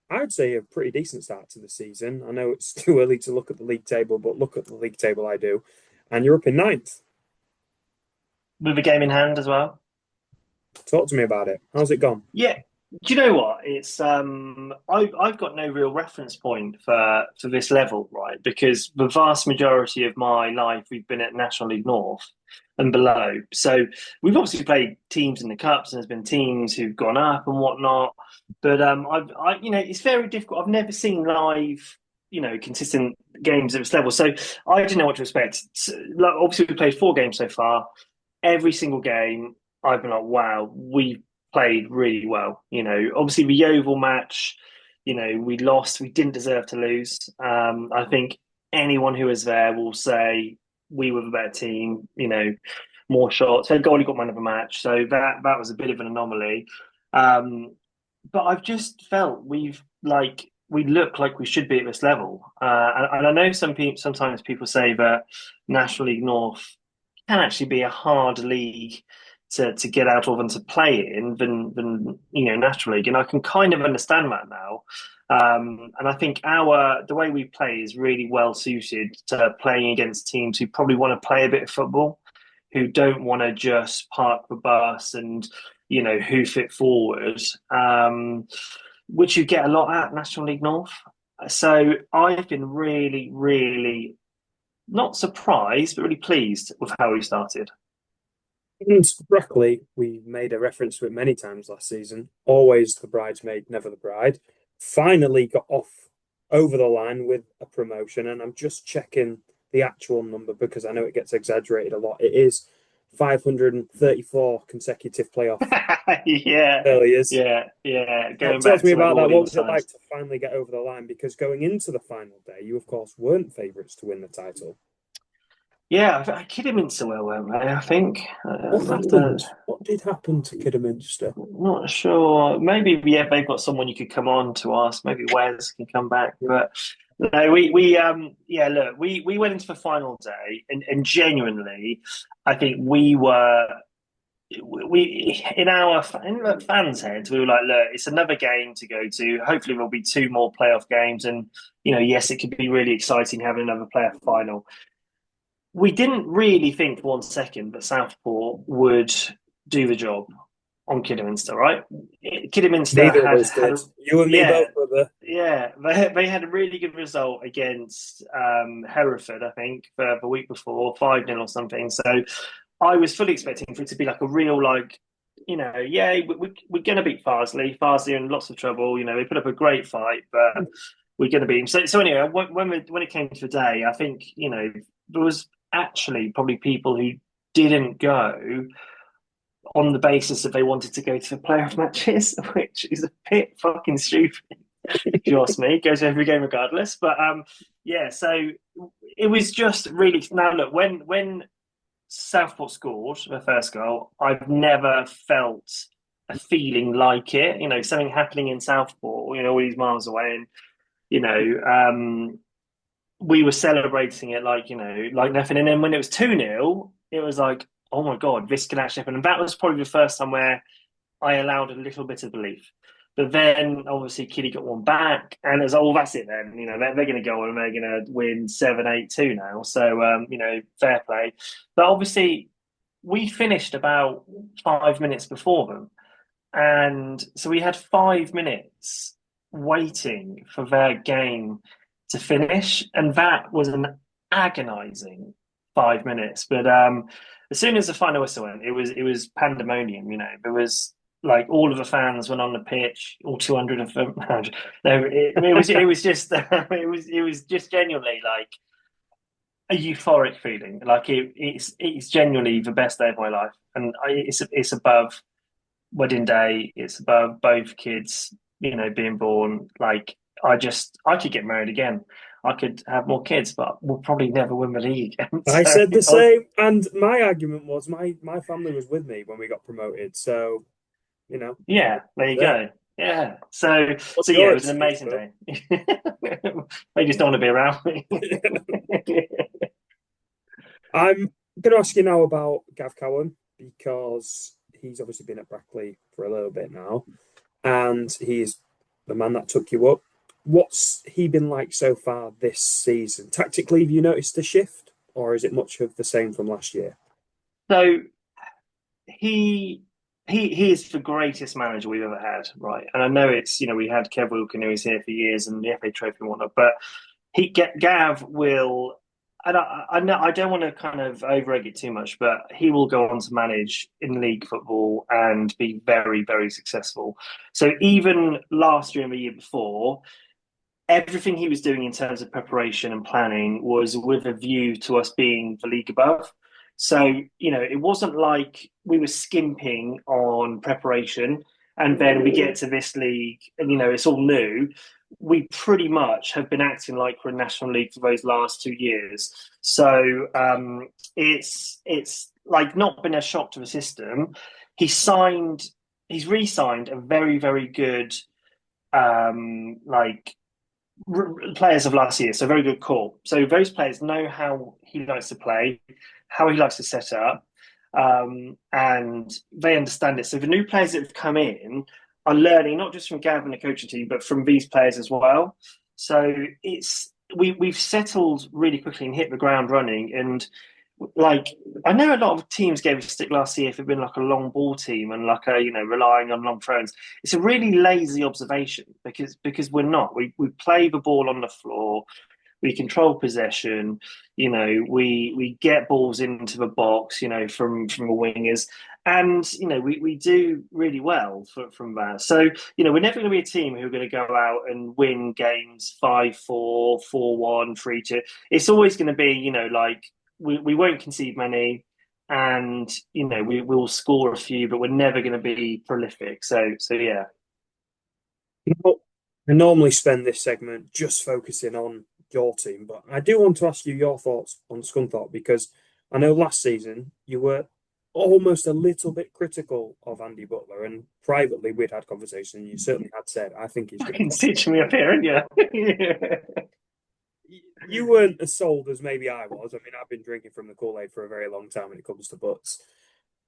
Speaker 2: I'd say a pretty decent start to the season. I know it's too early to look at the league table, but look at the league table I do, and you're up in 9th.
Speaker 5: With a game in hand as well.
Speaker 2: Talk to me about it. How's it gone?
Speaker 5: Yeah. Do you know what? It's I've got no real reference point for this level, right? Because the vast majority of my life we've been at National League North and below. So we've obviously played teams in the cups, and there's been teams who've gone up and whatnot. But it's very difficult. I've never seen live, consistent games at this level, so I didn't know what to expect. So, obviously, we played 4 games so far. Every single game, I've been like, wow, we played really well. Obviously the Yeovil match, we lost. We didn't deserve to lose. I think anyone who was there will say we were the better team. More shots. Their goalie got man of the match, so that was a bit of an anomaly. But I've just felt we look like we should be at this level. And I know sometimes people say that National League North can actually be a hard league to get out of and to play in than National League, and I can kind of understand that now. And I think the way we play is really well suited to playing against teams who probably want to play a bit of football, who don't want to just park the bus and hoof it forward, which you get a lot at National League North. So I've been really, really not surprised, but really pleased with how we started.
Speaker 2: And Brackley, we made a reference to it many times last season. Always the bridesmaid, never the bride. Finally got off over the line with a promotion, and I'm just checking the actual number because I know it gets exaggerated a lot. It is 534 consecutive playoff failures.
Speaker 5: Yeah.
Speaker 2: Tell me about that. What was it like to finally get over the line? Because going into the final day, you of course weren't favourites to win the title.
Speaker 5: Yeah, Kidderminster weren't they? I think.
Speaker 2: What did happen to Kidderminster?
Speaker 5: Not sure. Maybe they've got someone you could come on to ask. Maybe Wes can come back. But no, we went into the final day, and genuinely, I think we in our fans' heads, we were like, look, it's another game to go to. Hopefully, there'll be 2 more playoff games, and yes, it could be really exciting having another playoff final. We didn't really think for 1 second that Southport would do the job on Kidderminster, right? Kidderminster had
Speaker 2: you and me both, brother.
Speaker 5: Yeah, they had a really good result against Hereford, I think, for the week before, 5-0 or something. So I was fully expecting for it to be like a real, we're going to beat Farsley. Farsley are in lots of trouble. They put up a great fight, but we're going to beat them. So anyway, when it came to the day, I think, there was actually probably people who didn't go on the basis that they wanted to go to the playoff matches, which is a bit fucking stupid, if you ask me. It goes to every game regardless. But so it was just really... Now, look, when Southport scored the first goal, I've never felt a feeling like it. Something happening in Southport, all these miles away. And, we were celebrating it like, like nothing. And then when it was 2-0, it was like, oh my God, this can actually happen. And that was probably the first time where I allowed a little bit of belief. But then obviously Kitty got one back, and it was, oh, that's it then. They're going to go on and they're going to win 7-8-2 now. So, fair play. But obviously we finished about 5 minutes before them. And so we had 5 minutes waiting for their game to finish. And that was an agonizing 5 minutes. But as soon as the final whistle went, it was pandemonium. There was like all of the fans went on the pitch, all 200 of them. No, it was just it was just genuinely like a euphoric feeling. Like it's genuinely the best day of my life, and it's above wedding day. It's above both kids, being born. Like I could get married again. I could have more kids, but we'll probably never win the league.
Speaker 2: I said the same, and my argument was my family was with me when we got promoted, so.
Speaker 5: Yeah, there you go. Yeah. So yeah, it was an amazing day. They just don't want to be around me.
Speaker 2: I'm going to ask you now about Gav Cowan, because he's obviously been at Brackley for a little bit now, and he's the man that took you up. What's he been like so far this season? Tactically, have you noticed a shift, or is it much of the same from last year?
Speaker 5: So he is the greatest manager we've ever had, right? And I know it's, we had Kev Wilkin, who was here for years, and the FA Trophy and whatnot, but Gav will, and I don't want to kind of over-egg it too much, but he will go on to manage in league football and be very, very successful. So even last year and the year before, everything he was doing in terms of preparation and planning was with a view to us being the league above. So, it wasn't like we were skimping on preparation and then we get to this league and, it's all new. We pretty much have been acting like we're in National League for those last 2 years. So it's like not been a shock to the system. He's re-signed a very, very good players of last year, so very good call. So those players know how he likes to play, how he likes to set up, and they understand it. So the new players that have come in are learning not just from Gav and the coaching team, but from these players as well. So we've settled really quickly and hit the ground running. And like I know a lot of teams gave us a stick last year if it'd been like a long ball team and like a relying on long throws. It's a really lazy observation because we're not. We play the ball on the floor, we control possession, we get balls into the box, from the wingers, and we do really well from that. So we're never going to be a team who are going to go out and win games 5-4, 4-1, 3-2. It's always going to be we won't concede many, and we will score a few, but we're never going to be prolific. So yeah.
Speaker 2: I normally spend this segment just focusing on your team, but I do want to ask you your thoughts on Scunthorpe, because I know last season you were almost a little bit critical of Andy Butler, and privately we'd had conversation, and you certainly had said, I think he's
Speaker 5: fucking stitching me up here, aren't you?
Speaker 2: You weren't as sold as maybe I was. I mean, I've been drinking from the Kool-Aid for a very long time when it comes to butts.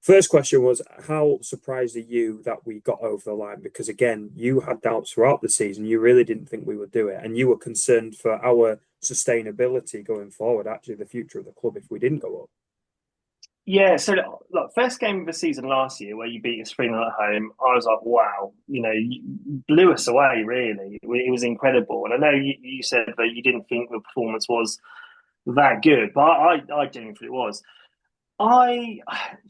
Speaker 2: First question was, how surprised are you that we got over the line? Because again, you had doubts throughout the season. You really didn't think we would do it. And you were concerned for our sustainability going forward, actually the future of the club if we didn't go up.
Speaker 5: Yeah, so look, first game of the season last year where you beat us 3-0 at home, I was like, wow, you blew us away, really. It was incredible. And I know you said that you didn't think the performance was that good, but I didn't think it was.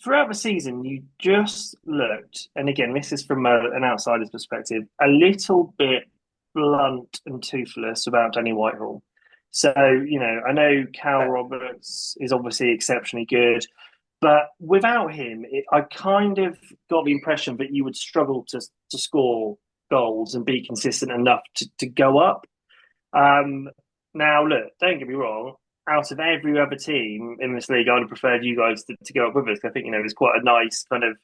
Speaker 5: Throughout the season, you just looked, and again, this is from an outsider's perspective, a little bit blunt and toothless about Danny Whitehall. So, I know Cal Roberts is obviously exceptionally good, but without him, I kind of got the impression that you would struggle to score goals and be consistent enough to go up. Now, look, don't get me wrong. Out of every other team in this league, I would have preferred you guys to go up with us. I think, there's quite a nice kind of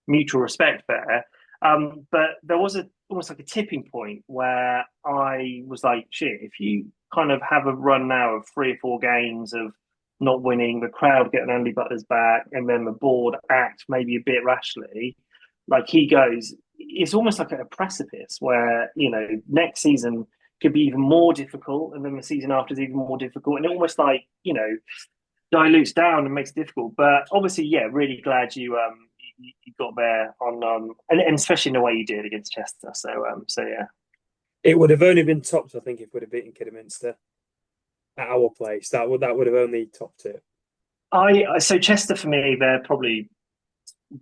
Speaker 5: mutual respect there. But there was almost like a tipping point where I was like, shit, if you kind of have a run now of 3 or 4 games of not winning, the crowd getting Andy Butler's back, and then the board act maybe a bit rashly, like he goes, it's almost like at a precipice where, next season could be even more difficult, and then the season after is even more difficult, and it almost like, dilutes down and makes it difficult. But obviously, yeah, really glad you got there on and especially in the way you did against Chester. So yeah,
Speaker 2: it would have only been topped, I think, if we'd have beaten Kidderminster at our place. That would have only topped it.
Speaker 5: So Chester for me, they're probably,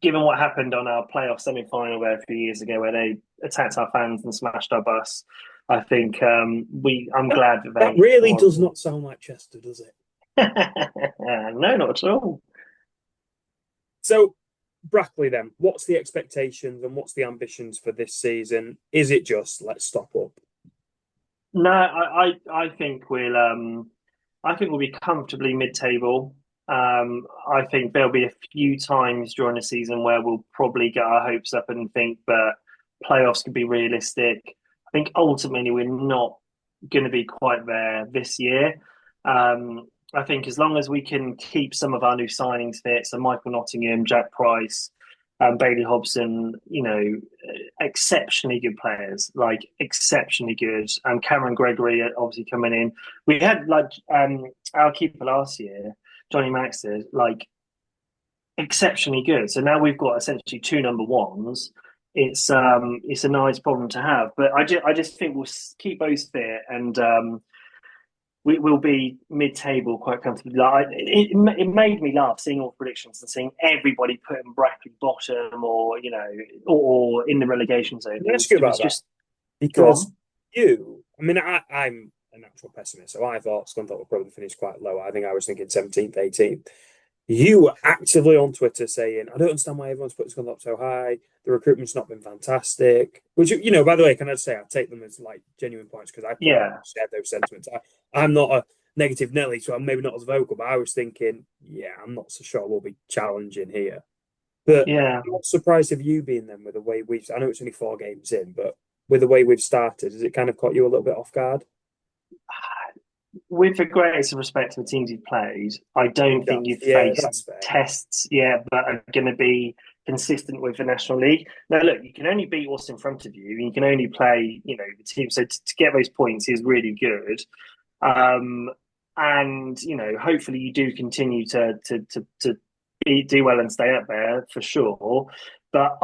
Speaker 5: given what happened on our playoff semi-final there a few years ago, where they attacked our fans and smashed our bus. I think I'm glad that
Speaker 2: that really does not sound like Chester, does it?
Speaker 5: No, not at all.
Speaker 2: So, Brackley, then, what's the expectations and what's the ambitions for this season? Is it just let's stop up?
Speaker 5: No, I think we'll be comfortably mid-table. I think there'll be a few times during the season where we'll probably get our hopes up and think that playoffs could be realistic. I think ultimately we're not going to be quite there this year. I think as long as we can keep some of our new signings fit, so Michael Nottingham, Jack Price, Bailey Hobson, exceptionally good players, like exceptionally good. And Cameron Gregory obviously coming in. We had our keeper last year, Johnny Maxter, like exceptionally good. So now we've got essentially 2 number ones. It's a nice problem to have, but I just think we'll keep those fit and we will be mid-table quite comfortably. It made me laugh seeing all predictions and seeing everybody putting Brackley bottom or in the relegation zone.
Speaker 2: Because I'm a natural pessimist, so I thought Scunthorpe would probably finish quite low. I think I was thinking 17th, 18th. You were actively on Twitter saying, I don't understand why everyone's putting Scunthorpe so high. The recruitment's not been fantastic. Which, by the way, can I just say, I take them as genuine points because I shared those sentiments. I'm not a negative Nelly, so I'm maybe not as vocal, but I was thinking, I'm not so sure we'll be challenging here. But I'm not surprised of you being them with the way I know it's only 4 games in, but with the way we've started, has it kind of caught you a little bit off guard?
Speaker 5: With the greatest respect to the teams you've played, I don't think you've faced tests yet that are going to be consistent with the National League. Now, look, you can only beat what's in front of you. You can only play, the team. So to get those points is really good. And, hopefully you do continue to do well and stay up there for sure. But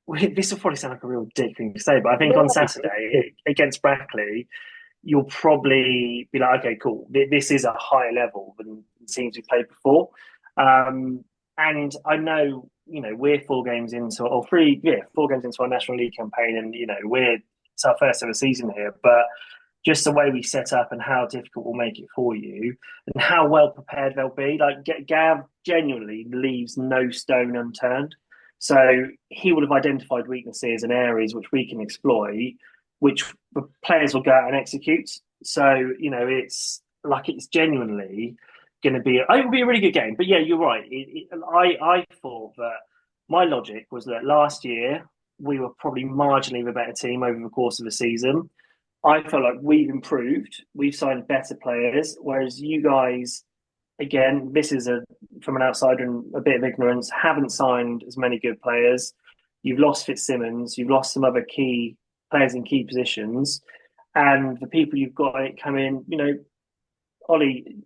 Speaker 5: this will probably sound like a real dick thing to say, but I think on Saturday against Brackley, you'll probably be like, okay, cool. This is a higher level than teams we've played before. And I know, we're 4 games into our National League campaign, and it's our first ever season here. But just the way we set up and how difficult we'll make it for you, and how well prepared they'll be. Like Gav genuinely leaves no stone unturned. So he would have identified weaknesses and areas which we can exploit, which the players will go out and execute. So, it's genuinely going to be, it will be a really good game. But yeah, you're right. I thought that my logic was that last year we were probably marginally the better team over the course of the season. I felt like we've improved. We've signed better players, whereas you guys, again, this is from an outsider and a bit of ignorance, haven't signed as many good players. You've lost Fitzsimmons. You've lost some other key players in key positions, and the people you've got come in, Ollie,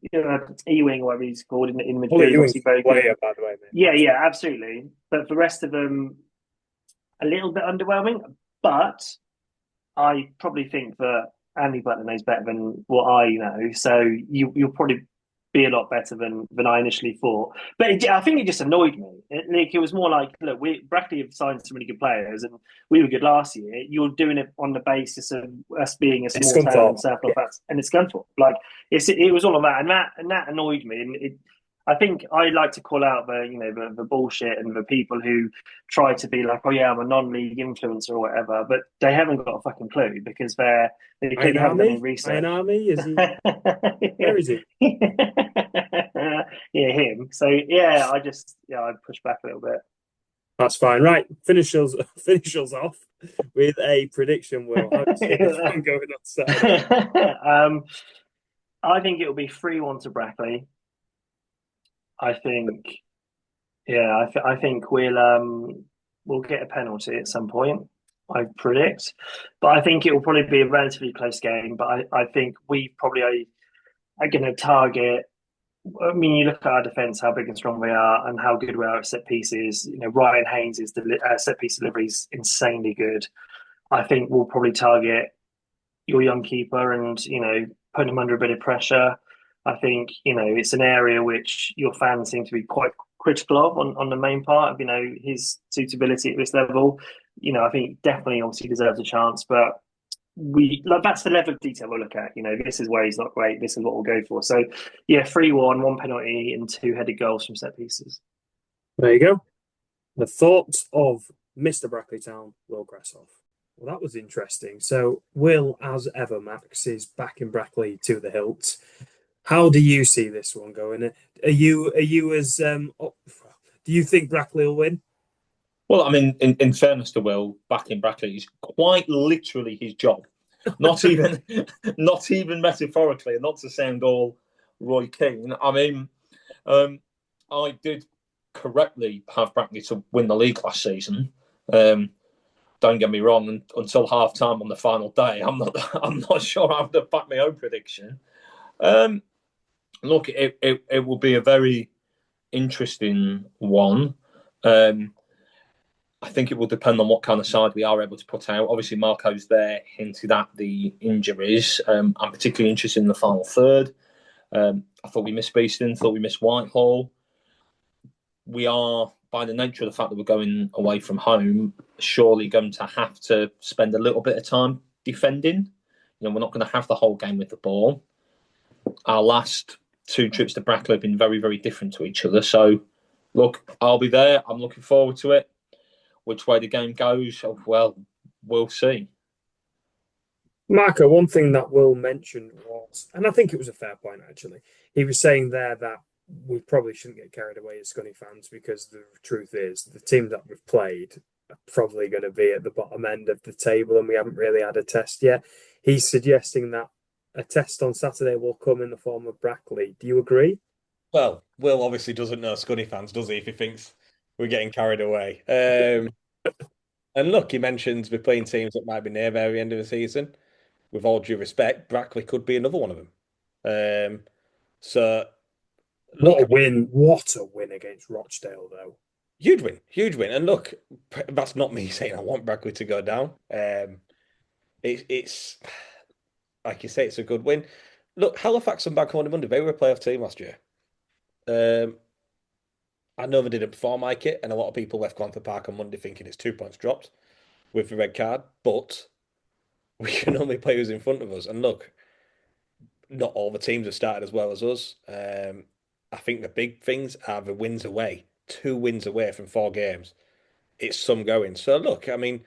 Speaker 5: Ewing, whatever he's called in midfield, obviously very good.
Speaker 2: By the way, mate.
Speaker 5: Yeah, absolutely. But the rest of them, a little bit underwhelming. But I probably think that Andy Butler knows better than what I know, so you'll probably be a lot better than I initially thought. But I think it just annoyed me. It was more like, look, Brackley have signed some really good players, and we were good last year. You're doing it on the basis of us being a small town in South Halifax, and it's Scunthorpe. Like it was all of that, and that annoyed me. And I think I like to call out the bullshit and the people who try to be like, oh yeah, I'm a non-league influencer or whatever, but they haven't got a fucking clue because they clearly haven't done any research.
Speaker 2: Iron Army, is he? Where is he?
Speaker 5: Yeah, him. So I push back a little bit.
Speaker 2: That's fine. Right, finish us off. with a prediction, Will. How do you see this one going on Saturday?
Speaker 5: I think it will be 3-1 to Brackley. I think, I think we'll get a penalty at some point, I predict. But I think it will probably be a relatively close game. But I think we probably are going to target. I mean, you look at our defence, how big and strong we are, and how good we are at set pieces. You know, Ryan Haynes' set piece delivery is insanely good. I think we'll probably target your young keeper and, put him under a bit of pressure. I think, it's an area which your fans seem to be quite critical of on the main part of, his suitability at this level. I think definitely obviously deserves a chance, but that's the level of detail we'll look at. This is where he's not great. This is what we'll go for. So, 3-1, 1 penalty, and 2 headed goals from set pieces.
Speaker 2: There you go. The thoughts of Mr. Brackley Town, Will Gressoff. Well, that was interesting. So, Will, as ever, Max, is back in Brackley to the hilt. How do you see this one going? Are you as do you think Brackley will win?
Speaker 3: Well, I mean, in fairness to Will, back in Brackley is quite literally his job. Not even metaphorically, and not to sound all Roy Keane. I mean, I did correctly have Brackley to win the league last season. Don't get me wrong. Until half time on the final day, I'm not sure I would have backed my own prediction. Look, it will be a very interesting one. I think it will depend on what kind of side we are able to put out. Obviously, Marco's there hinted at the injuries. I'm particularly interested in the final third. I thought we missed Beeston, thought we missed Whitehall. We are, by the nature of the fact that we're going away from home, surely going to have to spend a little bit of time defending. We're not going to have the whole game with the ball. Our last 2 trips to Brackley have been very, very different to each other. So, look, I'll be there. I'm looking forward to it. Which way the game goes, well, we'll see.
Speaker 2: Marco, one thing that Will mentioned was, and I think it was a fair point, actually, he was saying there that we probably shouldn't get carried away as Scunny fans because the truth is the team that we've played are probably going to be at the bottom end of the table and we haven't really had a test yet. He's suggesting that a test on Saturday will come in the form of Brackley. Do you agree?
Speaker 4: Well, Will obviously doesn't know Scunny fans, does he, if he thinks we're getting carried away. And look, he mentions we're playing teams that might be near the very end of the season. With all due respect, Brackley could be another one of them. So,
Speaker 2: what a win against Rochdale, though.
Speaker 4: Huge win. And look, that's not me saying I want Brackley to go down. It's like you say, it's a good win. Look, Halifax and Bank on Monday, they were a playoff team last year. I know they didn't perform like it, and a lot of people left Scunthorpe Park on Monday thinking it's 2 points dropped with the red card, but we can only play who's in front of us. And look, not all the teams have started as well as us. I think the big things are the wins away. 2 wins away from 4 games. It's some going. So look, I mean,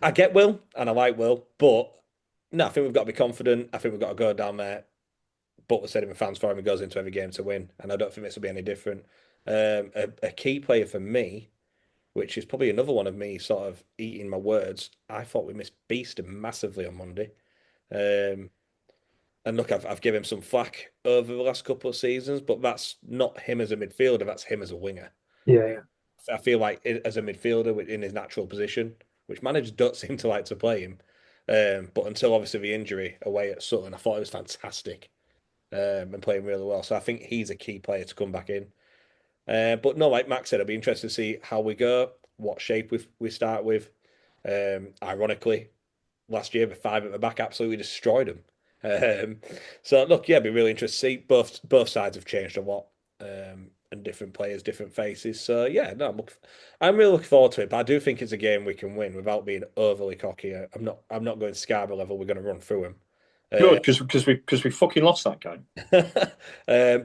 Speaker 4: I get Will, and I like Will, but no, I think we've got to be confident. I think we've got to go down there. Butler said in the fans forum, he goes into every game to win, and I don't think this will be any different. A key player for me, which is probably another one of me sort of eating my words, I thought we missed Beeston massively on Monday. And look, I've given him some flack over the last couple of seasons, but that's not him as a midfielder, that's him as a winger.
Speaker 2: Yeah.
Speaker 4: I feel like as a midfielder in his natural position, which managers don't seem to like to play him. But until obviously the injury away at Sutton, I thought it was fantastic. And playing really well. So I think he's a key player to come back in. But no, like Max said, I'll be interested to see how we go, what shape we start with. Ironically, last year the 5 at the back absolutely destroyed them. So look, yeah, it'd be really interesting to see. Both sides have changed a lot, and different players, different faces. So yeah, no, I'm really looking forward to it. But I do think it's a game we can win without being overly cocky. I'm not going Scarborough level. We're going to run through them.
Speaker 3: Good, because we fucking lost that game.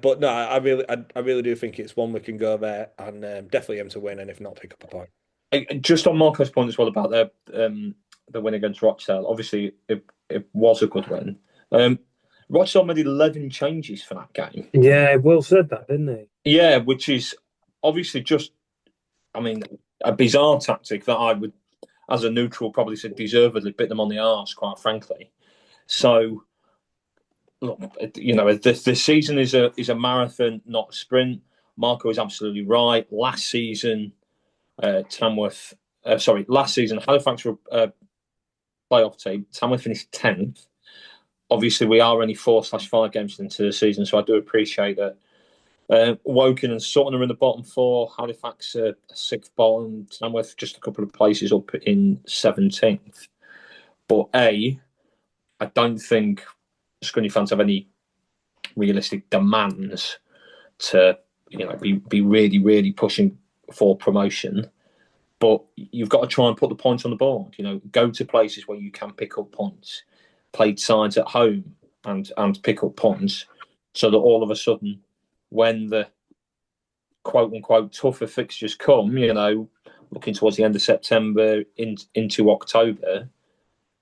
Speaker 4: But no, I really do think it's one we can go there and definitely aim to win, and if not, pick up a point.
Speaker 3: Just on Marco's point as well about the win against Rochdale. Obviously, it was a good win. Rochdale made 11 changes for that game.
Speaker 2: Yeah, Will said that, didn't he?
Speaker 3: Yeah, which is obviously just. I mean, a bizarre tactic that I would, as a neutral, probably said deservedly bit them on the arse, quite frankly. So, look, the season is a marathon, not a sprint. Marco is absolutely right. Last season, last season Halifax were playoff team. Tamworth finished 10th. Obviously, we are only 4/5 games into the season, so I do appreciate that. Woking and Sutton are in the bottom four. Halifax 6th bottom. Tamworth just a couple of places up in 17th. But I don't think Scunny fans have any realistic demands to be really, really pushing for promotion. But you've got to try and put the points on the board. Go to places where you can pick up points. Play sides at home and pick up points, so that all of a sudden, when the quote unquote tougher fixtures come, looking towards the end of September into October,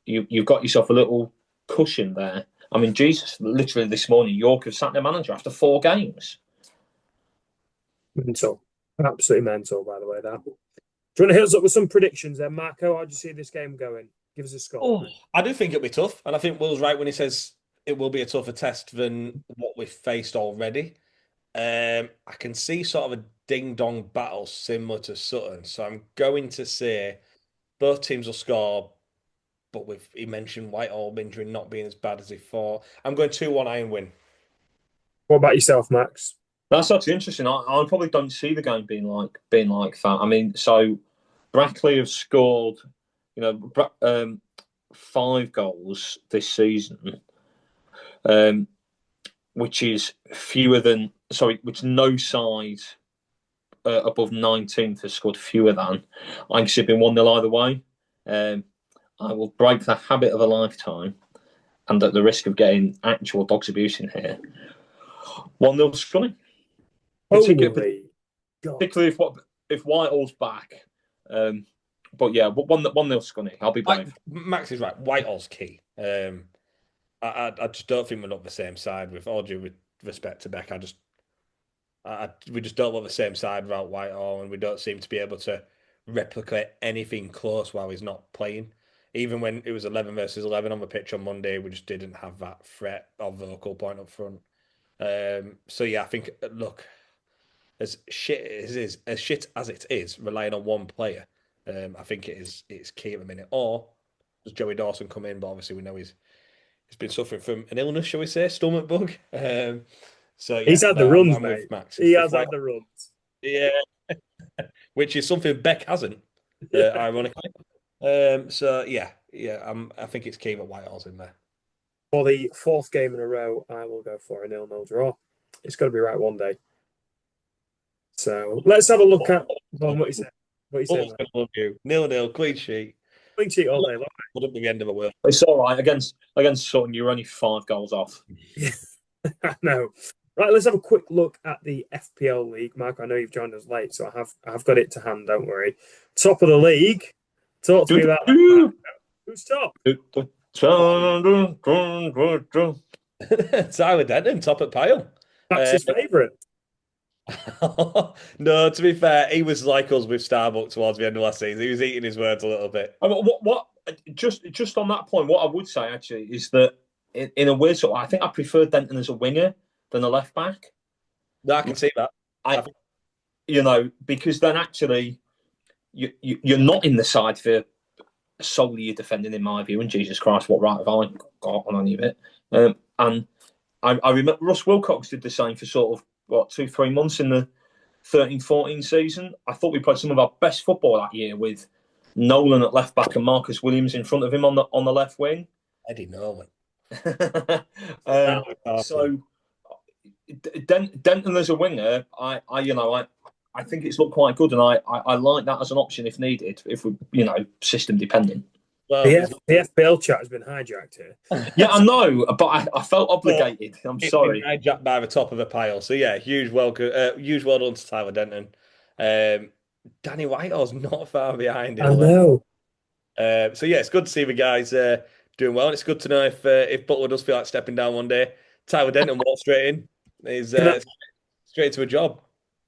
Speaker 3: you've got yourself a little cushion there. I mean, Jesus, literally this morning, York have sacked their manager after 4 games.
Speaker 2: Mental. Absolutely mental, by the way, that. Do you want to hit us up with some predictions then, Marco? How do you see this game going? Give us a score.
Speaker 4: I do think it'll be tough. And I think Will's right when he says it will be a tougher test than what we've faced already. I can see sort of a ding-dong battle similar to Sutton. So I'm going to say both teams will score, but he mentioned Whitehall injury not being as bad as he thought. I'm going 2-1 Iron win.
Speaker 2: What about yourself, Max?
Speaker 3: That's actually interesting. I probably don't see the game being like that. I mean, so Brackley have scored, 5 goals this season, which is which no side above 19th has scored fewer than. I think it's been 1-0 either way. I will break the habit of a lifetime, and at the risk of getting actual dogs abuse in here, 1-0 Scunny. Particularly if Whitehall's back. But yeah, 1-0 Scunny. I'll be brave.
Speaker 4: Max is right. Whitehall's key. I just don't think we're not the same side. With all due respect to Beck, we just don't look the same side without Whitehall, and we don't seem to be able to replicate anything close while he's not playing. Even when it was 11 versus 11 on the pitch on Monday, we just didn't have that threat or vocal point up front. So yeah, I think as shit as it is, relying on one player, I think it's key at the minute. Or does Joey Dawson come in? But obviously we know he's been suffering from an illness, shall we say, stomach bug. So yeah,
Speaker 2: he's had the runs, mate.
Speaker 4: Max.
Speaker 2: He has had the runs.
Speaker 4: Yeah, which is something Beck hasn't, ironically. So yeah, I think it's key that Whitehall's in there.
Speaker 2: For the 4th game in a row, I will go for a 0-0 draw. It's got to be right one day. So let's have a look at what you said. What you said?
Speaker 4: Love you. 0-0, clean sheet.
Speaker 2: Clean sheet all day long.
Speaker 4: Wouldn't be the end of the world.
Speaker 3: It's all right against Sutton. You're only 5 goals off.
Speaker 2: Yeah, I know. Right, let's have a quick look at the FPL league. Mark, I know you've joined us late, so I've got it to hand. Don't worry. Top of the league. Talk to me about that. Who's top?
Speaker 4: Tyler Denton, top at pile.
Speaker 2: That's his favourite.
Speaker 4: No, to be fair, he was like us with Starbuck towards the end of last season. He was eating his words a little bit.
Speaker 3: I mean, what? Just on that point, what I would say actually is that in a weird sort, I think I prefer Denton as a winger than a left back.
Speaker 4: No, I can see that.
Speaker 3: Because then actually you're not in the side for solely your defending, in my view. And Jesus Christ, what right have I got on any of it? And I remember Russ Wilcox did the same for sort of 2-3 months in the 13-14 season. I thought we played some of our best football that year with Nolan at left back and Marcus Williams in front of him on the left wing.
Speaker 4: Eddie Nolan.
Speaker 3: So Denton as a winger, I think it's looked quite good, and I like that as an option if needed, if we system dependent.
Speaker 2: Well, the FPL chat has been hijacked here.
Speaker 3: Yeah, I know, but I felt obligated. I'm sorry.
Speaker 4: Hijacked by the top of the pile. So yeah, huge welcome, huge well done to Tyler Denton. Danny Whitehall's not far behind.
Speaker 2: I know.
Speaker 4: So yeah, it's good to see the guys doing well. And it's good to know if Butler does feel like stepping down one day, Tyler Denton walks straight in. He's straight into a job.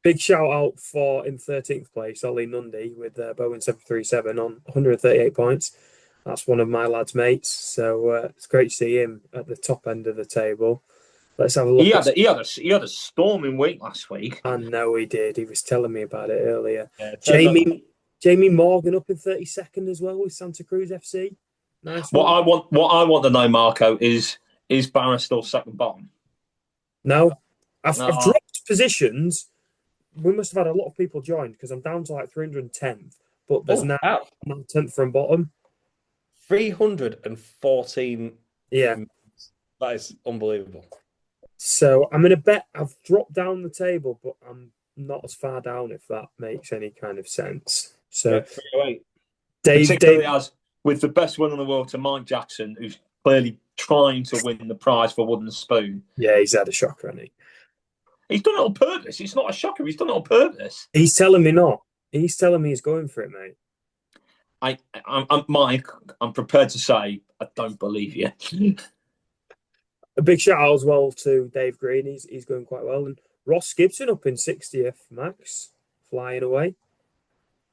Speaker 2: Big shout out for in 13th place, Ollie Nundy with Bowen 737 on 138 points. That's one of my lads' mates. So it's great to see him at the top end of the table. Let's have a look.
Speaker 3: He had a storming week last week.
Speaker 2: I know he did. He was telling me about it earlier.
Speaker 4: Yeah,
Speaker 2: Jamie Morgan up in 32nd as well with Santa Cruz FC. Nice.
Speaker 3: What I want to know, Marco, is Barra still second bottom?
Speaker 2: No. I've dropped positions. We must have had a lot of people join because I'm down to like 310th, but there's now 10th from bottom.
Speaker 4: 314.
Speaker 2: Yeah.
Speaker 4: That is unbelievable.
Speaker 2: So I'm going to bet I've dropped down the table, but I'm not as far down, if that makes any kind of sense. So,
Speaker 3: Particularly as with the best one in the world to Mike Jackson, who's clearly trying to win the prize for Wooden Spoon.
Speaker 2: Yeah, he's had a shocker, hasn't he?
Speaker 3: He's done it on purpose. It's not a shocker. He's done it on purpose.
Speaker 2: He's telling me not. He's telling me he's going for it, mate.
Speaker 3: I'm Mike. I'm prepared to say I don't believe you.
Speaker 2: A big shout out as well to Dave Green. He's going quite well, and Ross Gibson up in 60th, Max, flying away.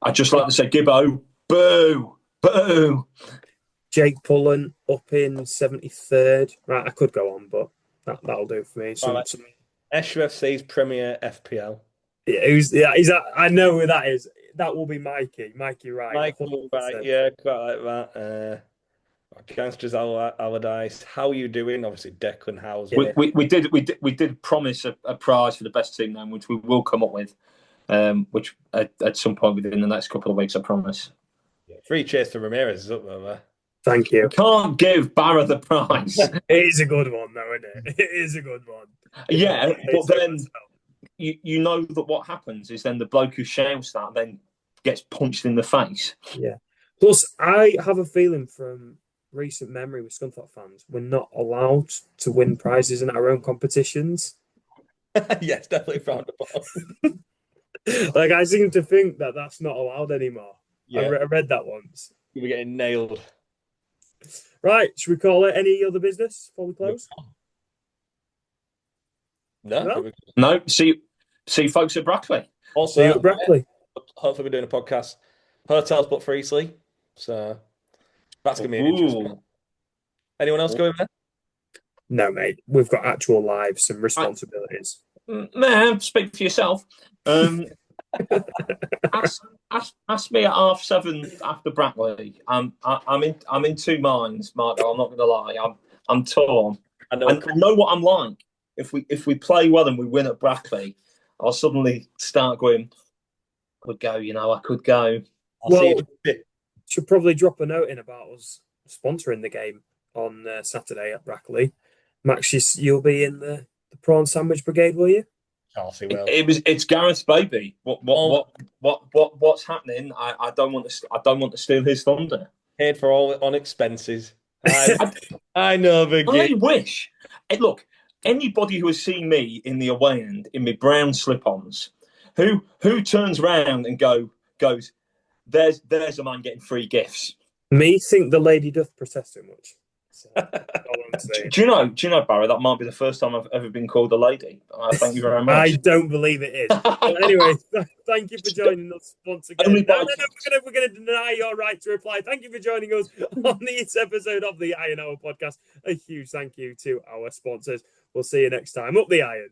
Speaker 3: I'd just like to say, Gibbo, boo, boo.
Speaker 2: Jake Pullen up in 73rd. Right, I could go on, but that'll do for me.
Speaker 4: Esher FC's Premier FPL.
Speaker 2: Yeah, I know who that is. That will be Mikey. Mikey Wright.
Speaker 4: Michael Wright, yeah, quite like that. Gangsters Allardyce. How are you doing? Obviously, Declan House.
Speaker 3: We did promise a prize for the best team name, which we will come up with, which at some point within the next couple of weeks, I promise.
Speaker 4: Yeah, free chase for Ramirez is up there.
Speaker 2: Thank you.
Speaker 3: We can't give Barra the prize.
Speaker 2: It is a good one, though, isn't it? It is a good one.
Speaker 3: Yeah, but then you know that what happens is then the bloke who shouts that then gets punched in the face.
Speaker 2: Yeah. Plus, I have a feeling from recent memory with Scunthorpe fans, we're not allowed to win prizes in our own competitions.
Speaker 4: Yes, definitely frowned upon.
Speaker 2: Like, I seem to think that that's not allowed anymore. Yeah. I read that once.
Speaker 4: You were getting nailed.
Speaker 2: Right, should we call it any other business before we close?
Speaker 3: No. See folks at Brackley.
Speaker 4: Also,
Speaker 2: see you at Brackley.
Speaker 4: Hopefully we're doing a podcast. Hotels but free sleep. So that's going to be interesting. Anyone else going there?
Speaker 2: No, mate. We've got actual lives and responsibilities.
Speaker 3: Man, speak for yourself. Ask me at 7:30 after Brackley. I'm in two minds, Marco. I'm not going to lie. I'm torn. I know what I'm like. If we play well and we win at Brackley, I'll suddenly start going. I could go.
Speaker 2: Should probably drop a note in about us sponsoring the game on Saturday at Brackley. Max, you'll be in the prawn sandwich brigade, will you?
Speaker 3: It's Gareth's baby. What's happening? I don't want to steal his thunder.
Speaker 4: Paid for all on expenses. I know, Vicky.
Speaker 3: I wish. Look, anybody who has seen me in the away end in my brown slip-ons, who turns round and goes, there's a man getting free gifts.
Speaker 2: Me think the lady doth protest too much. So,
Speaker 3: do you know, Barra, that might be the first time I've ever been called a lady. Thank you very much.
Speaker 2: I don't believe it is. But anyway, thank you for joining us once again. We're going to deny your right to reply. Thank you for joining us on this episode of the Iron Hour podcast. A huge thank you to our sponsors. We'll see you next time. Up the Iron.